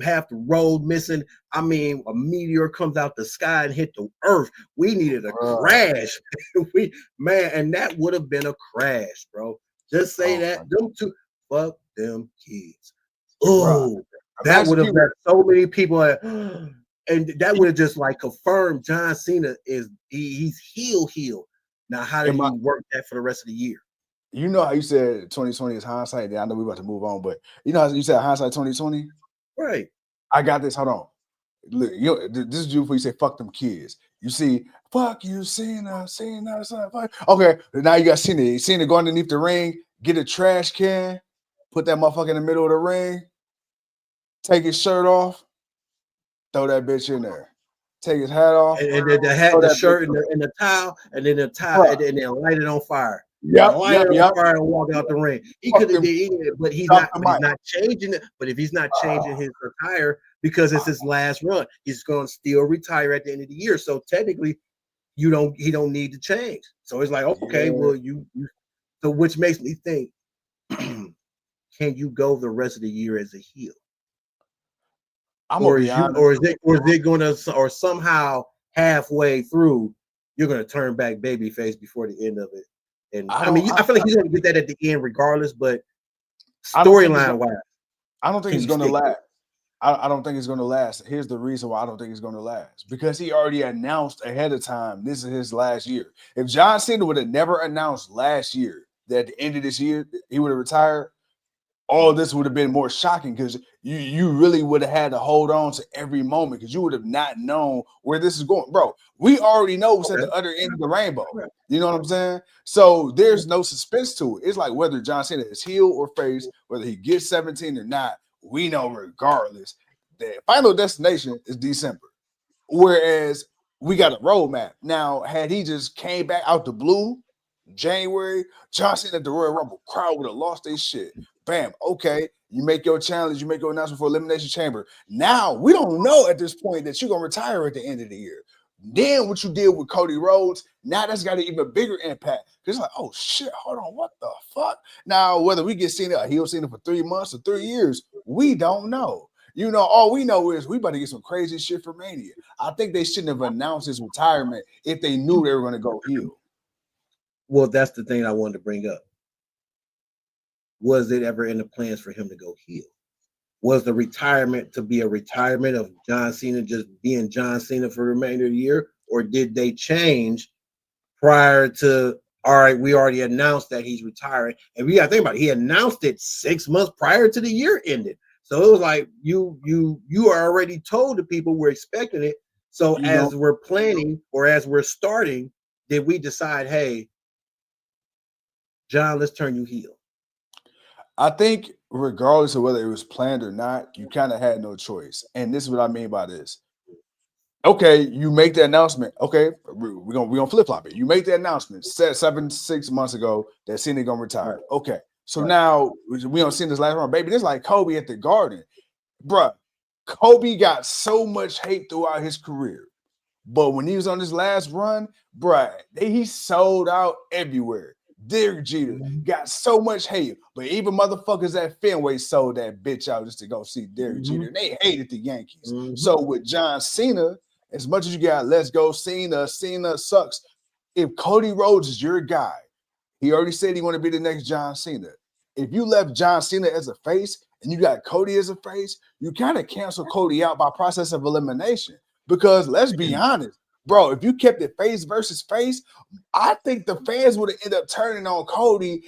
half the road missing. I mean, a meteor comes out the sky and hit the earth. We needed a crash. And that would have been a crash, bro. Just say that. Them two, fuck them kids. Oh, that would have left so many people, and that would have just like confirmed John Cena he's heel. Now, how do you work that for the rest of the year?
You know how you said 2020 is hindsight. I know we're about to move on, but you know how you said hindsight 2020?
Right.
I got this. Hold on. Look, this is you before you say fuck them kids. You see, fuck you, Cena, fuck. Okay, now you got Cena. Cena go underneath the ring, get a trash can, put that motherfucker in the middle of the ring, take his shirt off, throw that bitch in there. Take his hat off.
And then the hat, the shirt, and the towel, and then the towel, and then light it on fire.
Light it
on fire and walk out the ring. He could have did it, but he's not changing it. But if he's not changing his attire because it's his last run, he's going to still retire at the end of the year. So technically, he don't need to change. So it's like, okay, well, you so which makes me think, can you go the rest of the year as a heel? Or is it going to, or somehow halfway through you're going to turn back babyface before the end of it? And I feel like he's going to get that at the end regardless. But storyline wise,
I don't think he's going to last. I don't think it's going to last. Here's the reason why I don't think it's going to last. Because he already announced ahead of time this is his last year. If John Cena would have never announced last year that at the end of this year he would have retired, all this would have been more shocking because you really would have had to hold on to every moment because you would have not known where this is going. Bro, we already know what's at the other end of the rainbow. You know what I'm saying? So there's no suspense to it. It's like whether John Cena is heel or face, whether he gets 17 or not, we know regardless that Final Destination is December. Whereas we got a roadmap. Now, had he just came back out the blue, January, John Cena at the Royal Rumble, crowd would have lost their shit. Bam. Okay, you make your challenge, you make your announcement for Elimination Chamber. Now, we don't know at this point that you're going to retire at the end of the year. Then what you did with Cody Rhodes, now that's got an even bigger impact. Because it's like, oh shit, hold on, what the fuck? Now, whether we get Cena, he'll Cena for 3 months or 3 years, we don't know. You know, all we know is we about to get some crazy shit for Mania. I think they shouldn't have announced his retirement if they knew they were going to go heel.
Well, that's the thing I wanted to bring up. Was it ever in the plans for him to go heel? Was the retirement to be a retirement of John Cena just being John Cena for the remainder of the year? Or did they change prior to, all right, we already announced that he's retiring? And we got to think about it. He announced it 6 months prior to the year ended. So it was like you are already told the people we're expecting it. So as we're planning or as we're starting, did we decide, hey, John, let's turn you heel?
I think regardless of whether it was planned or not, you kind of had no choice. And this is what I mean by this. Okay, you make the announcement. Okay, we're gonna flip-flop it. You make the announcement 6 months ago that Cena gonna retire. Okay, so now we don't see this last round, baby. This is like Kobe at the Garden. Bruh, Kobe got so much hate throughout his career. But when he was on his last run, bruh, he sold out everywhere. Derek Jeter got so much hate, but even motherfuckers at Fenway sold that bitch out just to go see Derek Jeter. They hated the Yankees. So with John Cena, as much as you got, let's go Cena, Cena sucks. If Cody Rhodes is your guy, he already said he want to be the next John Cena. If you left John Cena as a face and you got Cody as a face, you kind of cancel Cody out by process of elimination. Because let's be honest, bro, if you kept it face versus face, I think the fans would have ended up turning on Cody,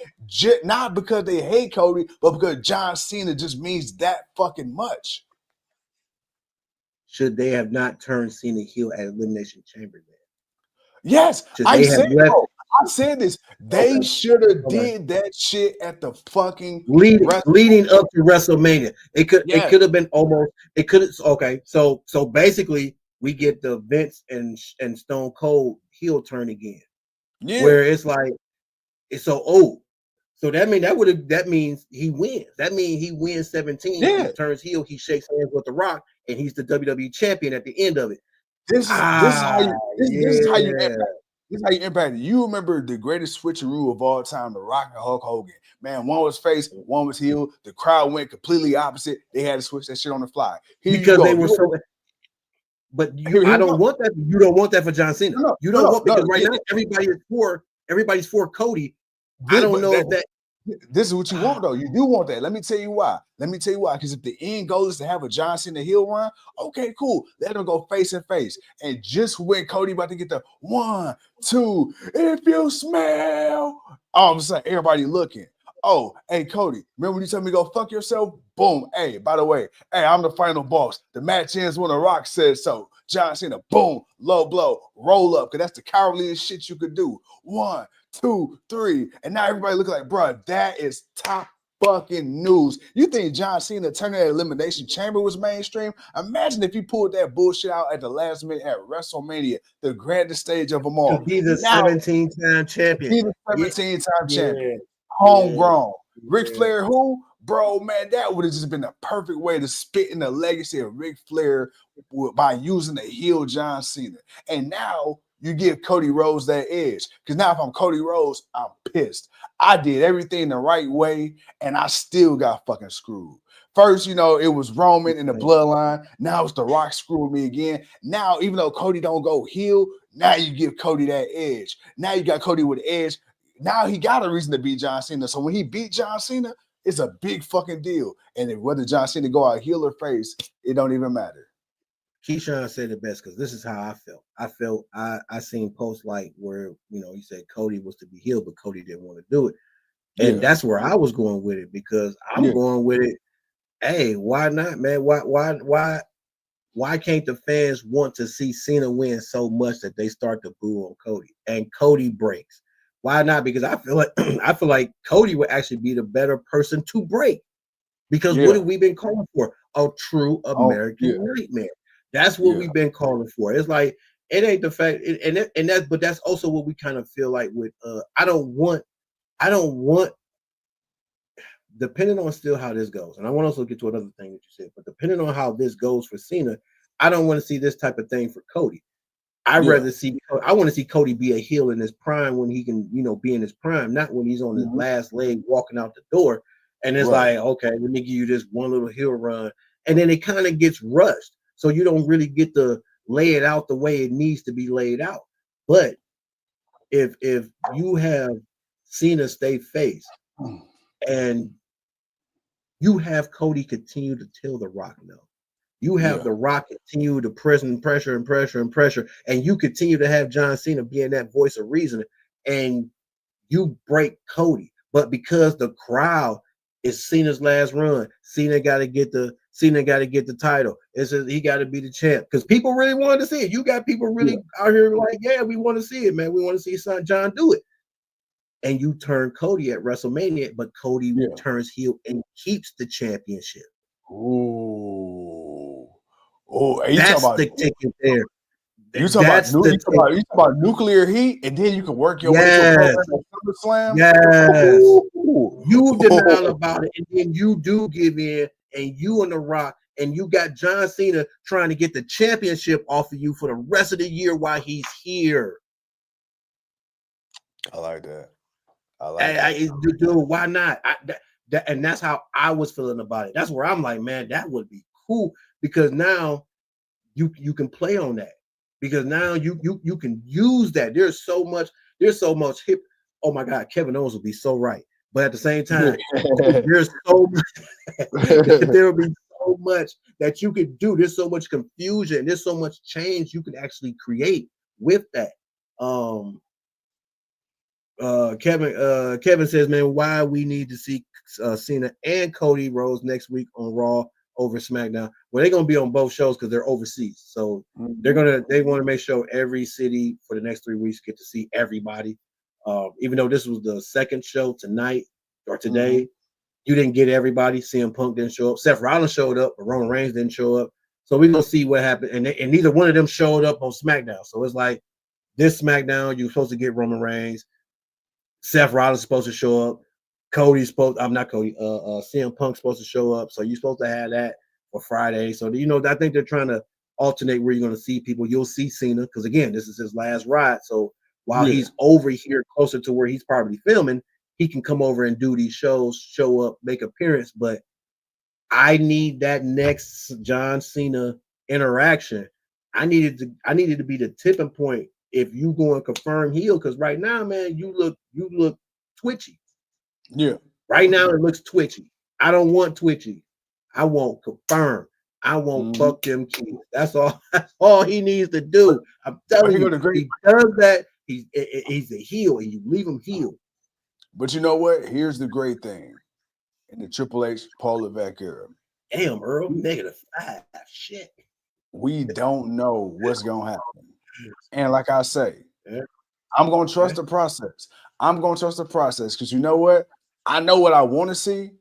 not because they hate Cody, but because John Cena just means that fucking much.
Should they have not turned Cena heel at Elimination Chamber then?
Yes, I said this. They should have did that shit at the fucking
leading up to WrestleMania. It could have been almost. It could have. Okay, so basically, we get the Vince and Stone Cold heel turn again, where it's like it's so old. So that means he wins. That means he wins 17. He turns heel. He shakes hands with The Rock, and he's the WWE champion at the end of it.
This is how you impact it. You remember the greatest switcheroo of all time, The Rock and Hulk Hogan. Man, one was face, one was heel. The crowd went completely opposite. They had to switch that shit on the fly.
Because they were so. But I don't want that. You don't want that for John Cena. You don't want because right now everybody's for Cody. I don't know if that.
This is what you want, though. You do want that. Let me tell you why. Because if the end goal is to have a John Cena heel run, okay, cool. Let them go face and face. And just when Cody about to get the 1, 2, if you smell, all of a sudden everybody looking. Oh, hey, Cody, remember when you told me to go fuck yourself? Boom. Hey, by the way, hey, I'm the final boss. The match ends when The Rock says so. John Cena, boom, low blow, roll up, because that's the cowardliest shit you could do. 1, 2, 3. And now everybody looking like, bro, that is top fucking news. You think John Cena turning that Elimination Chamber was mainstream? Imagine if he pulled that bullshit out at the last minute at WrestleMania, the grandest stage of them all.
To be the 17-time champion.
Be the 17-time champion. Homegrown. Ric Flair, who? Bro, man, that would have just been the perfect way to spit in the legacy of Ric Flair by using the heel John Cena. And now you give Cody Rhodes that edge. Because now if I'm Cody Rhodes, I'm pissed. I did everything the right way, and I still got fucking screwed. First, it was Roman in the bloodline. Now it's The Rock screwing me again. Now, even though Cody don't go heel, now you give Cody that edge. Now you got Cody with the edge. Now he got a reason to beat John Cena. So when he beat John Cena, it's a big fucking deal. And whether John Cena go out heel or face, it don't even matter.
Keyshawn said it best because this is how I felt. I seen posts like where, he said Cody was to be heel, but Cody didn't want to do it. And that's where I was going with it because I'm going with it. Hey, why not, man? Why can't the fans want to see Cena win so much that they start to boo on Cody and Cody breaks? Why not? Because I feel like Cody would actually be the better person to break. Because what have we been calling for? A true American nightmare. That's what we've been calling for. It's like it ain't the fact, but that's also what we kind of feel like with. I don't want. Depending on still how this goes, and I want to also get to another thing that you said, but depending on how this goes for Cena, I don't want to see this type of thing for Cody. I want to see Cody be a heel in his prime when he can, be in his prime, not when he's on his last leg walking out the door. And it's like, okay, let me give you this one little heel run, and then it kind of gets rushed, so you don't really get to lay it out the way it needs to be laid out. But if you have Cena stay face, and you have Cody continue to tell The Rock no. You have The Rock continue to pressure, and you continue to have John Cena being that voice of reason, and you break Cody. But because the crowd is Cena's last run, Cena got to get the title. It says he got to be the champ because people really wanted to see it. You got people really out here like, yeah, we want to see it, man. We want to see son John do it. And you turn Cody at WrestleMania, but Cody turns heel and keeps the championship.
Oh,
that's the ticket there.
You talking about nuclear heat, and then you can work your way to SummerSlam.
Yes, you denial about it, and then you do give in, and you and The Rock, and you got John Cena trying to get the championship off of you for the rest of the year while he's here.
I like that.
Dude, why not? And that's how I was feeling about it. That's where I'm like, man, that would be cool because now you can play on that because now you can use that. There's so much hip. Oh my God, Kevin Owens will be so right, but at the same time, there's so much. There will be so much that you could do. There's so much confusion. There's so much change you can actually create with that. Kevin says, man, why we need to see Cena and Cody Rhodes next week on Raw over SmackDown. Well, they're gonna be on both shows because they're overseas, so they want to make sure every city for the next 3 weeks get to see everybody. Even though this was the second show tonight or today, you didn't get everybody. CM Punk didn't show up. Seth Rollins showed up, but Roman Reigns didn't show up. So we're gonna see what happened. And neither one of them showed up on SmackDown. So it's like this SmackDown, you're supposed to get Roman Reigns. Seth Rollins is supposed to show up. CM Punk's supposed to show up. So you're supposed to have that for Friday. So, I think they're trying to alternate where you're going to see people. You'll see Cena because, again, this is his last ride. So while he's over here closer to where he's probably filming, he can come over and do these shows, show up, make appearance. But I need that next John Cena interaction. I needed to be the tipping point. If you go and confirm heel, because right now, man, you look twitchy.
Yeah.
Right now it looks twitchy. I don't want twitchy. I want confirm. I want fuck them kids. That's all he needs to do. I'm telling you, he does that. He's a heel, and you leave him heel.
But you know what? Here's the great thing. In the Triple H Paul Levesque era.
Damn, Earl, -5. Shit.
We don't know what's gonna happen. And like I say, I'm going to trust the process. I'm going to trust the process because you know what? I know what I want to see,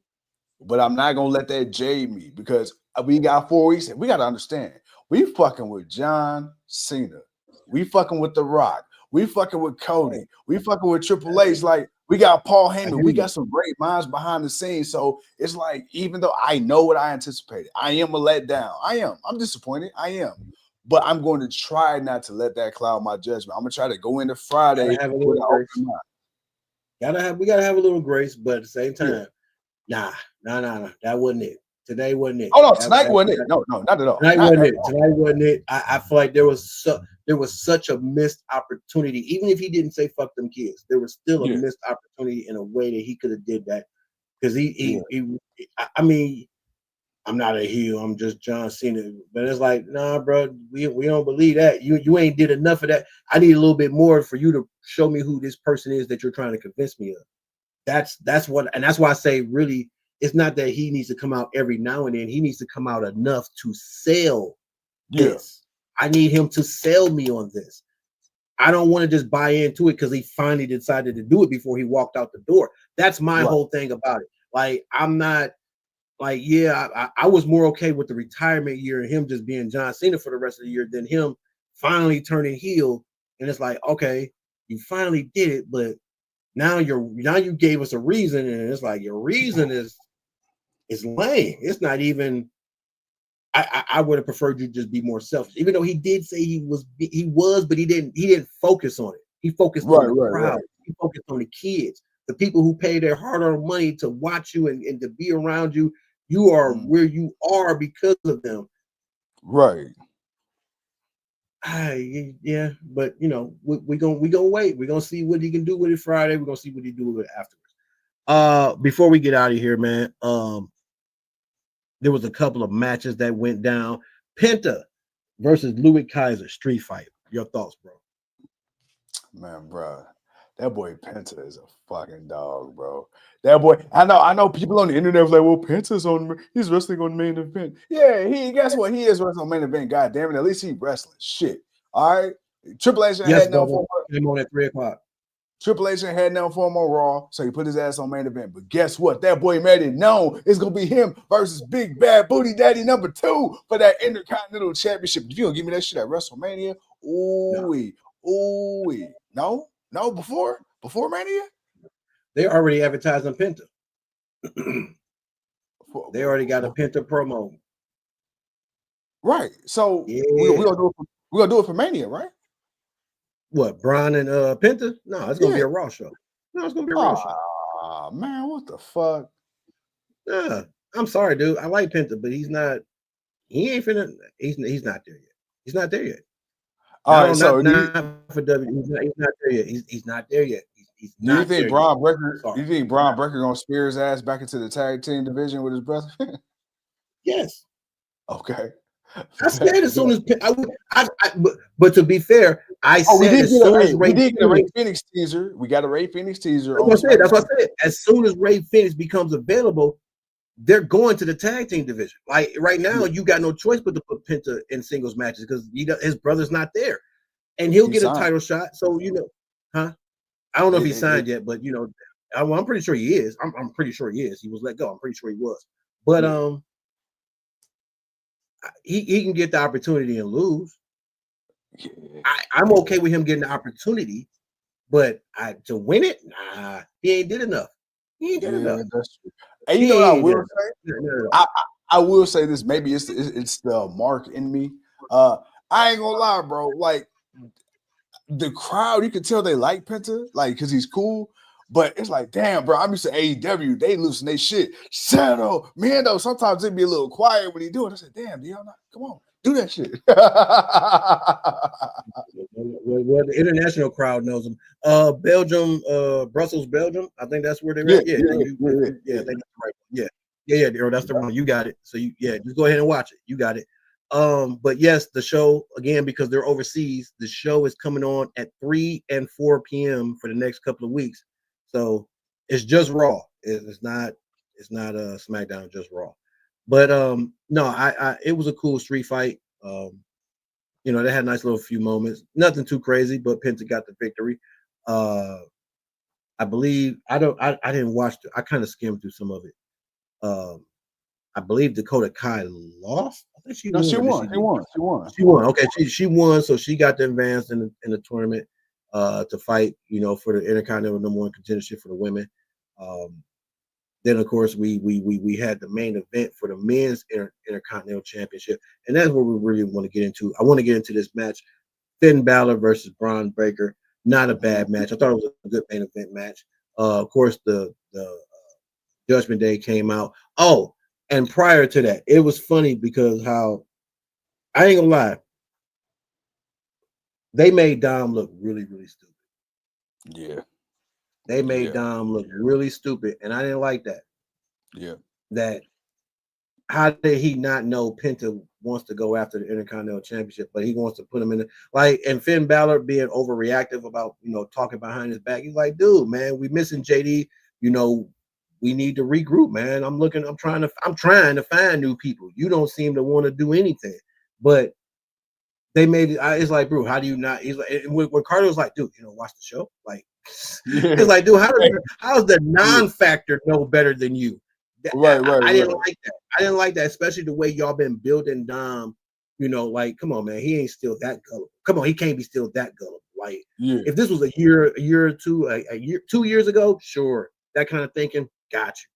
but I'm not going to let that jade me because we got 4 weeks and we got to understand. We fucking with John Cena. We fucking with The Rock. We fucking with Cody. We fucking with Triple H. Like, we got Paul Heyman. We got some great minds behind the scenes. So it's like, even though I know what I anticipated, I am a letdown. I'm disappointed. I am. But I'm going to try not to let that cloud my judgment. I'm gonna try to go into Friday with an open mind.
We gotta have a little grace, but at the same time, nah, that wasn't it. Today wasn't it.
Oh no, tonight wasn't it. No, not at all.
Tonight wasn't it. I feel like there was such a missed opportunity. Even if he didn't say fuck them kids, there was still a missed opportunity in a way that he could have did that because I mean. I'm not a heel. I'm just John Cena. But it's like, nah, bro, we don't believe that. You ain't did enough of that. I need a little bit more for you to show me who this person is that you're trying to convince me of. That's why I say really, it's not that he needs to come out every now and then. He needs to come out enough to sell this. I need him to sell me on this. I don't want to just buy into it because he finally decided to do it before he walked out the door. That's my whole thing about it. Like, I'm not. like, yeah, I was more okay with the retirement year and him just being John Cena for the rest of the year than him finally turning heel. And it's like, okay, you finally did it, but now you gave us a reason, and it's like your reason is lame. It's not even. I would have preferred you just be more selfish, even though he did say he was, but he didn't focus on it. He focused on the crowd. He focused on the kids, the people who pay their hard-earned money to watch you and to be around you. You are where you are because of them.
Right.
Yeah, but you know, we gonna wait. We're gonna see what he can do with it Friday. We're gonna see what he do with it afterwards. Before we get out of here, man, there was a couple of matches that went down. Penta versus Louis Kaiser street fight. Your thoughts, bro?
Man, bro, that boy Penta is a fucking dog, bro. That boy, I know people on the internet was like, well, he's wrestling on the main event. Yeah, guess what? He is wrestling on the main event. God damn it. At least he wrestling. Shit. All right. Triple H had no for
him on at 3:00.
Triple H had nothing for him on Raw, so he put his ass on main event. But guess what? That boy made it known it's gonna be him versus Big Bad Booty Daddy #2 for that Intercontinental Championship. If you don't give me that shit at WrestleMania, no, before Mania,
they already advertised on Penta. They already got a Penta promo,
right? So
yeah.
we're gonna do it for Mania, right?
What, Bron and Penta? No, it's gonna be a Raw show. No, it's gonna be a Raw show.
Ah, man, what the fuck?
Yeah, I'm sorry, dude. I like Penta, but he's not. He ain't finna. He's not there yet. He's not there yet.
All right, so
not for W. He's not there yet. He's not there yet. He's
do you think Bron Breakker? Do you think Bron Breakker gonna spear his ass back into the tag team division with his brother?
Yes.
Okay.
I said as soon as but to be fair, I said as soon as
we did get a Ray Phoenix teaser. We got a Ray Phoenix teaser.
That's what I said. As soon as Ray Phoenix becomes available, they're going to the tag team division. Like right now, you got no choice but to put Penta in singles matches because his brother's not there, and he'll get a title shot. So I don't know if he signed yet, but I'm pretty sure he is. I'm pretty sure he is. He was let go. I'm pretty sure he was, but he can get the opportunity and lose. Yeah. I'm okay with him getting the opportunity, but to win it, nah, he ain't did enough. He ain't did enough.
That's true. And you know what I will say? I will say this. Maybe it's the mark in me. I ain't gonna lie, bro. Like the crowd, you can tell they like Penta, like because he's cool. But it's like, damn, bro. I'm used to AEW. They loosen their shit. Shadow, man, though, sometimes it'd be a little quiet when he do it. I said, damn, y'all not, come on, do that shit.
Well, the international crowd knows him. Belgium, Brussels, Belgium. I think that's where they're at. Yeah, that's right. Yeah, that's the one. You got it. So just go ahead and watch it. You got it. But yes, the show again, because they're overseas, the show is coming on at 3 and 4 p.m. for the next couple of weeks. So it's just Raw. It's not SmackDown, just Raw. But no, it was a cool street fight. They had a nice little few moments. Nothing too crazy, but Penta got the victory. I believe I didn't watch it. I kind of skimmed through some of it. I believe Dakota Kai lost. I think she won.
She won.
She won. Okay, she won, so she got to advance in the tournament to fight, for the Intercontinental #1 contendership for the women. Then of course we had the main event for the men's Intercontinental Championship, and that's what we really want to get into. I want to get into this match: Finn Balor versus Bron Breakker. Not a bad match. I thought it was a good main event match. Of course, the Judgment Day came out. Oh. And prior to that, it was funny because how I ain't gonna lie, they made Dom look really, really stupid.
Yeah.
They made Dom look really stupid, and I didn't like that.
Yeah.
That how did he not know Penta wants to go after the Intercontinental Championship, but he wants to put him in the and Finn Balor being overreactive about talking behind his back. He's like, dude, man, we missing JD, we need to regroup, man. I'm trying to find new people. You don't seem to want to do anything. But they made it. It's like, bro, how do you not? He's like, when Carter was like, dude, watch the show. Like, it's like, dude, how does the non-factor know better than you?
Right.
I didn't like that. I didn't like that, especially the way y'all been building Dom. You know, like, come on, man, he ain't still that gullible. Come on, he can't be still that gullible. Like, if this was a year or two, a year, 2 years ago, sure, that kind of thinking, got you.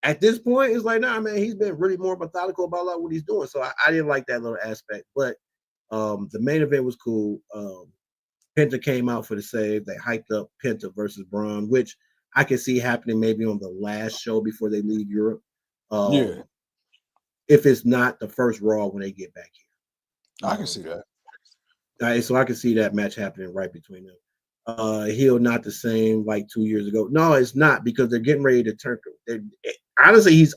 At this point, it's like, nah, man, he's been really more methodical about like what he's doing. So I didn't like that little aspect. But the main event was cool. Penta came out for the save. They hyped up Penta versus Bron, which I can see happening maybe on the last show before they leave Europe. If it's not the first Raw when they get back here.
I can see that.
So I can see that match happening right between them. Heel not the same like 2 years ago. No, it's not, because they're getting ready to turn. Honestly, he's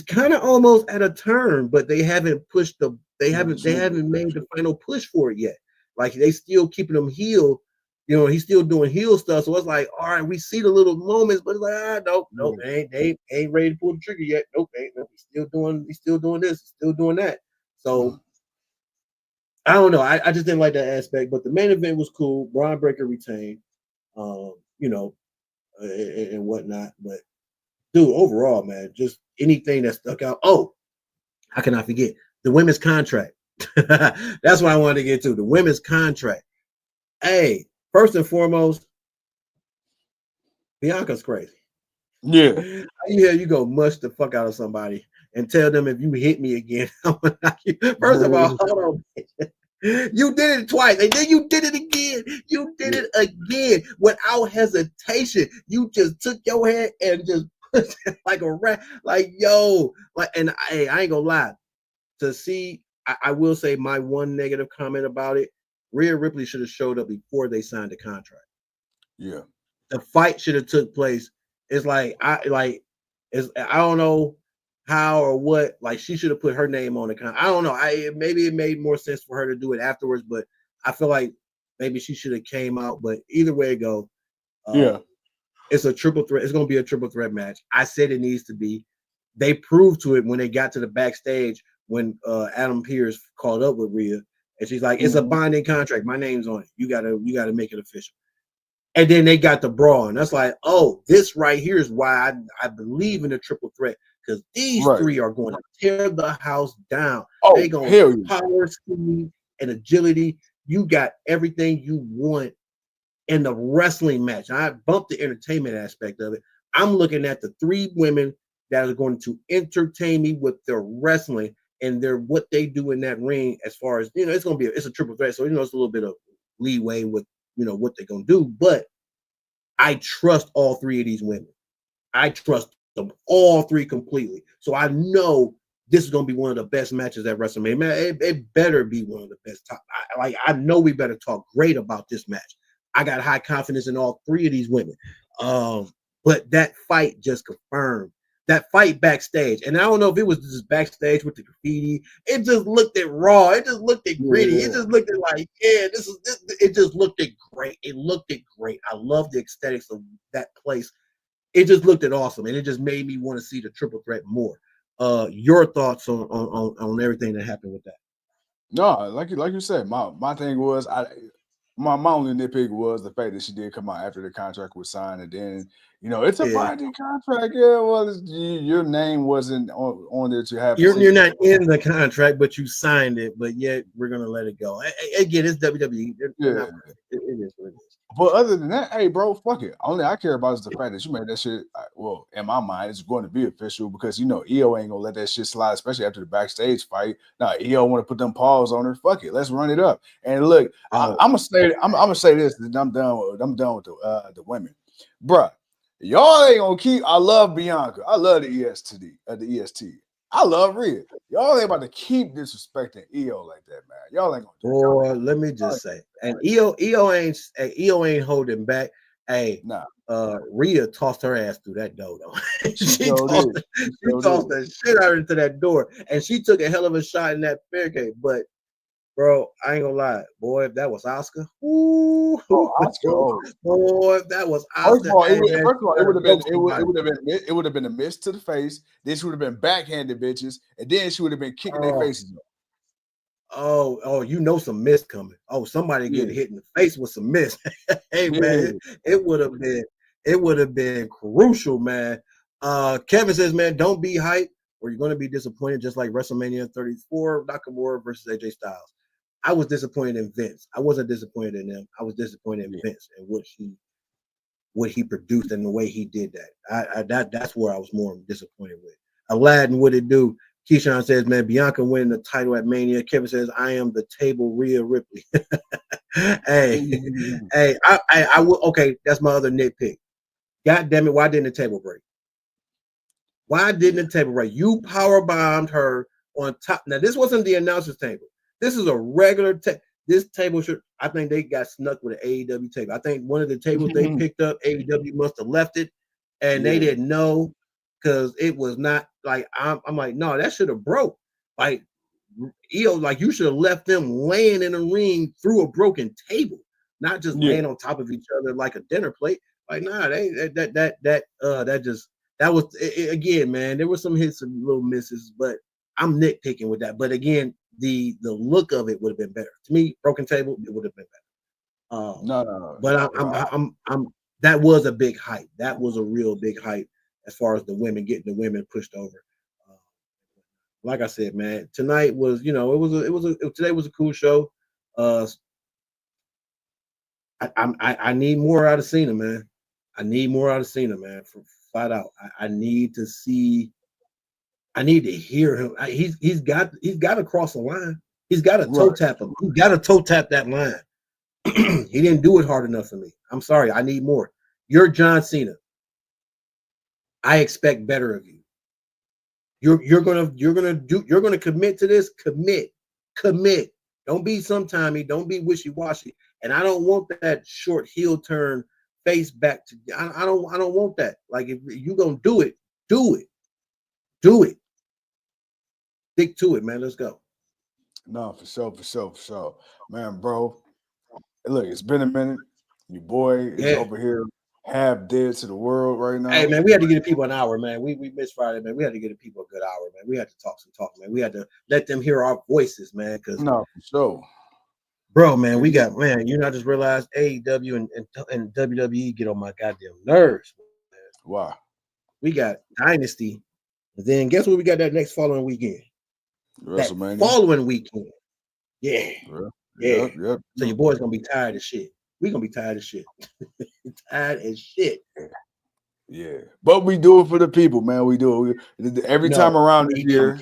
kind of almost at a turn, but they haven't pushed they haven't made the final push for it yet. Like, they still keeping him heel. You know, he's still doing heel stuff. So it's like, all right, we see the little moments, but it's like, nope, they ain't ready to pull the trigger yet. Nope, he's still doing this, still doing that. So I don't know. I just didn't like that aspect. But the main event was cool. Bron Breakker retained, you know, and whatnot. But dude, overall, man, just anything that stuck out. Oh, how can I forget the women's contract? That's what I wanted to get to. The women's contract. Hey, first and foremost, Bianca's crazy.
Yeah.
You go mush the fuck out of somebody and tell them, if you hit me again, I'm gonna knock you. First of all, hold on. You did it twice, and then you did it again. You did it again without hesitation. You just took your hand and just pushed it like a rat. Like, yo, like, and hey, I ain't gonna lie. To see, I will say my one negative comment about it. Rhea Ripley should have showed up before they signed the contract.
Yeah.
The fight should have took place. It's like I don't know how or what. Like, she should have put her name on the contract. I don't know. Maybe it made more sense for her to do it afterwards, but I feel like maybe she should have came out. But either way it go, it's a triple threat. It's gonna be a triple threat match. I said it needs to be. They proved to it when they got to the backstage when Adam Pearce called up with Rhea. And she's like, it's a binding contract. My name's on it. You gotta make it official. And then they got the brawl. And that's like, oh, this right here is why I believe in the triple threat. Because these three are going to tear the house down. They're going to power, speed, and agility. You got everything you want in the wrestling match. I bumped the entertainment aspect of it. I'm looking at the three women that are going to entertain me with their wrestling and what they do in that ring. As far as, it's a triple threat, so it's a little bit of leeway with what they're gonna do. But I trust all three of these women. I trust them all three completely. So I know this is gonna be one of the best matches at WrestleMania. Man, it better be one of the best. I know we better talk great about this match. I got high confidence in all three of these women. But that fight just confirmed. That fight backstage, and I don't know if it was just backstage with the graffiti. It just looked at raw. It just looked at gritty. It just looked at like, this. It just looked at great. It looked at great. I love the aesthetics of that place. It just looked at awesome, and it just made me want to see the triple threat more. Your thoughts on everything that happened with that?
No, like you said, my thing was my only nitpick was the fact that she did come out after the contract was signed, and then it's a binding contract. Yeah, well, your name wasn't on there to have.
You're not in the contract, but you signed it. But yet we're gonna let it go. Again, it's WWE. It is what it is.
But other than that, hey, bro, fuck it. Only I care about is the fact that you made that shit. Well, in my mind, it's going to be official because EO ain't gonna let that shit slide, especially after the backstage fight. Now, EO want to put them paws on her. Fuck it, let's run it up. And look, I'm gonna say this. And I'm done with the women, bruh. Y'all ain't gonna keep. I love Bianca. I love the EST. I love Rhea. Y'all ain't about to keep disrespecting EO like that, man. Y'all ain't gonna do it.
Boy, let me just say, and EO ain't holding back. Hey, Rhea tossed her ass through that door, though. she tossed the shit out into that door, and she took a hell of a shot in that barricade. But bro, I ain't gonna lie, boy, if that was Oscar, boy, if that was Oscar.
First of all, it would have been a miss to the face. Then she would have been backhanded bitches, and then she would have been kicking their faces.
Oh, some mist coming. Oh, somebody getting hit in the face with some mist. Hey man, it would have been crucial, man. Kevin says, man, don't be hyped or you're going to be disappointed, just like WrestleMania 34, Nakamura versus AJ Styles. I was disappointed in Vince. I wasn't disappointed in them. I was disappointed in Vince and what he produced and the way he did that. That's where I was more disappointed with. Aladdin, what it do? Keyshawn says, man, Bianca winning the title at Mania. Kevin says, I am the table Rhea Ripley. hey, I will. Okay, that's my other nitpick. God damn it, why didn't the table break? Why didn't the table break? You power bombed her on top. Now, this wasn't the announcer's table. This is a regular table. This table should, I think they got snuck with an AEW table. I think one of the tables they picked up, AEW must have left it, and they didn't know because it was not like, I'm like, no, that should have broke. Like, like you should have left them laying in a ring through a broken table, not just laying on top of each other like a dinner plate. Like, nah, that was again, man. There were some hits and little misses, but I'm nitpicking with that. But again, the look of it would have been better to me. Broken table, it would have been better.
No.
But I'm that was a big hype. That was a real big hype as far as the women getting the women pushed over. Like I said, man, tonight was, today was a cool show. I need more out of Cena, man. I need more out of Cena, man. Flat out. I need to see. I need to hear him. He's got to cross the line. He's got to toe tap him. He's got to toe tap that line. He didn't do it hard enough for me. I'm sorry. I need more. You're John Cena. I expect better of you. You're gonna commit to this. Commit. Don't be sometimey. Don't be wishy-washy. And I don't want that short heel turn face back to. I don't want that. Like, if you're gonna do it, do it. Stick to it, man. Let's go.
No, for sure. Man, bro. Look, it's been a minute. Your boy is over here half dead to the world right now.
Hey, man, we had to give the people an hour, man. We missed Friday, man. We had to give the people a good hour, man. We had to talk, man. We had to let them hear our voices, man. Because
no, for sure.
Bro, man, we got, man, you know, I just realized AEW and WWE get on my goddamn nerves. Man.
Wow.
We got Dynasty. And then guess what we got that next following weekend?
WrestleMania.
That following weekend. Yeah.
Yep.
So your boy's gonna be tired of shit. We're gonna be tired of shit. Tired as shit.
Yeah. But we do it for the people, man. We do it every time around this year.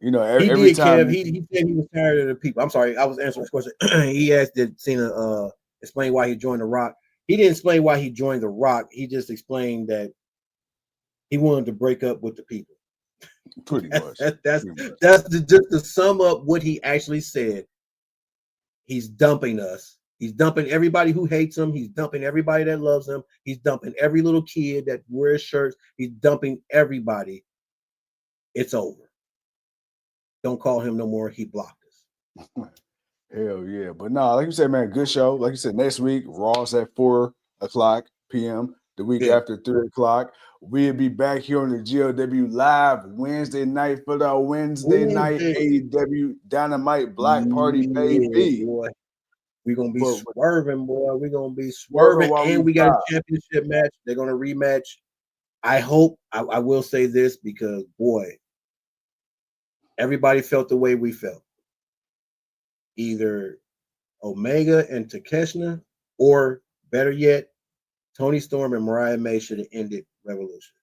You know, every time.
He said he was tired of the people. I'm sorry, I was answering this question. He asked, did Cena explain why he joined The Rock? He didn't explain why he joined The Rock. He just explained that he wanted to break up with the people.
Pretty much.
That's just to sum up what he actually said. He's dumping us. He's dumping everybody who hates him. He's dumping everybody that loves him. He's dumping every little kid that wears shirts. He's dumping everybody. It's over. Don't call him no more. He blocked us.
Hell yeah. But no, like you said, man, good show. Like you said, next week, Raw's at 4:00 p.m. The week after 3:00. We'll be back here on the GLW Live Wednesday night for the Wednesday night AEW Dynamite Black Party, baby.
Boy. We're going to be swerving, boy. We're going to be swerving. And we got a championship match. They're going to rematch. I hope, I will say this because, boy, everybody felt the way we felt. Either Omega and Takeshita, or better yet, Tony Storm and Mariah May should have ended Revolution.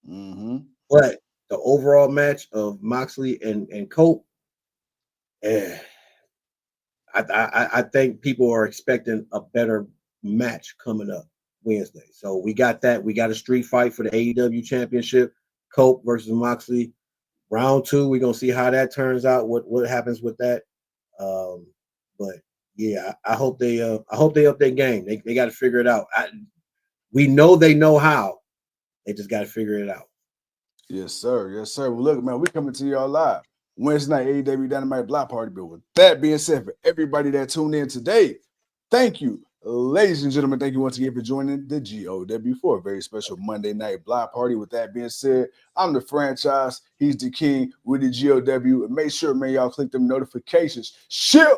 Mm-hmm.
But the overall match of Moxley and Colt, I think people are expecting a better match coming up Wednesday. So we got that. We got a street fight for the AEW Championship, Colt versus Moxley. Round 2, we're gonna see how that turns out. What happens with that? But yeah, I hope they up their game. They got to figure it out. We know they know how. They just got to figure it out.
Yes, sir. Well, look, man, we coming to y'all live Wednesday night AEW Dynamite Block Party. But with that being said, for everybody that tuned in today, thank you, ladies and gentlemen. Thank you once again for joining the GOW for a very special Monday night Block Party. With that being said, I'm the franchise. He's the king with the GOW. And make sure, man, y'all click them notifications. Ship.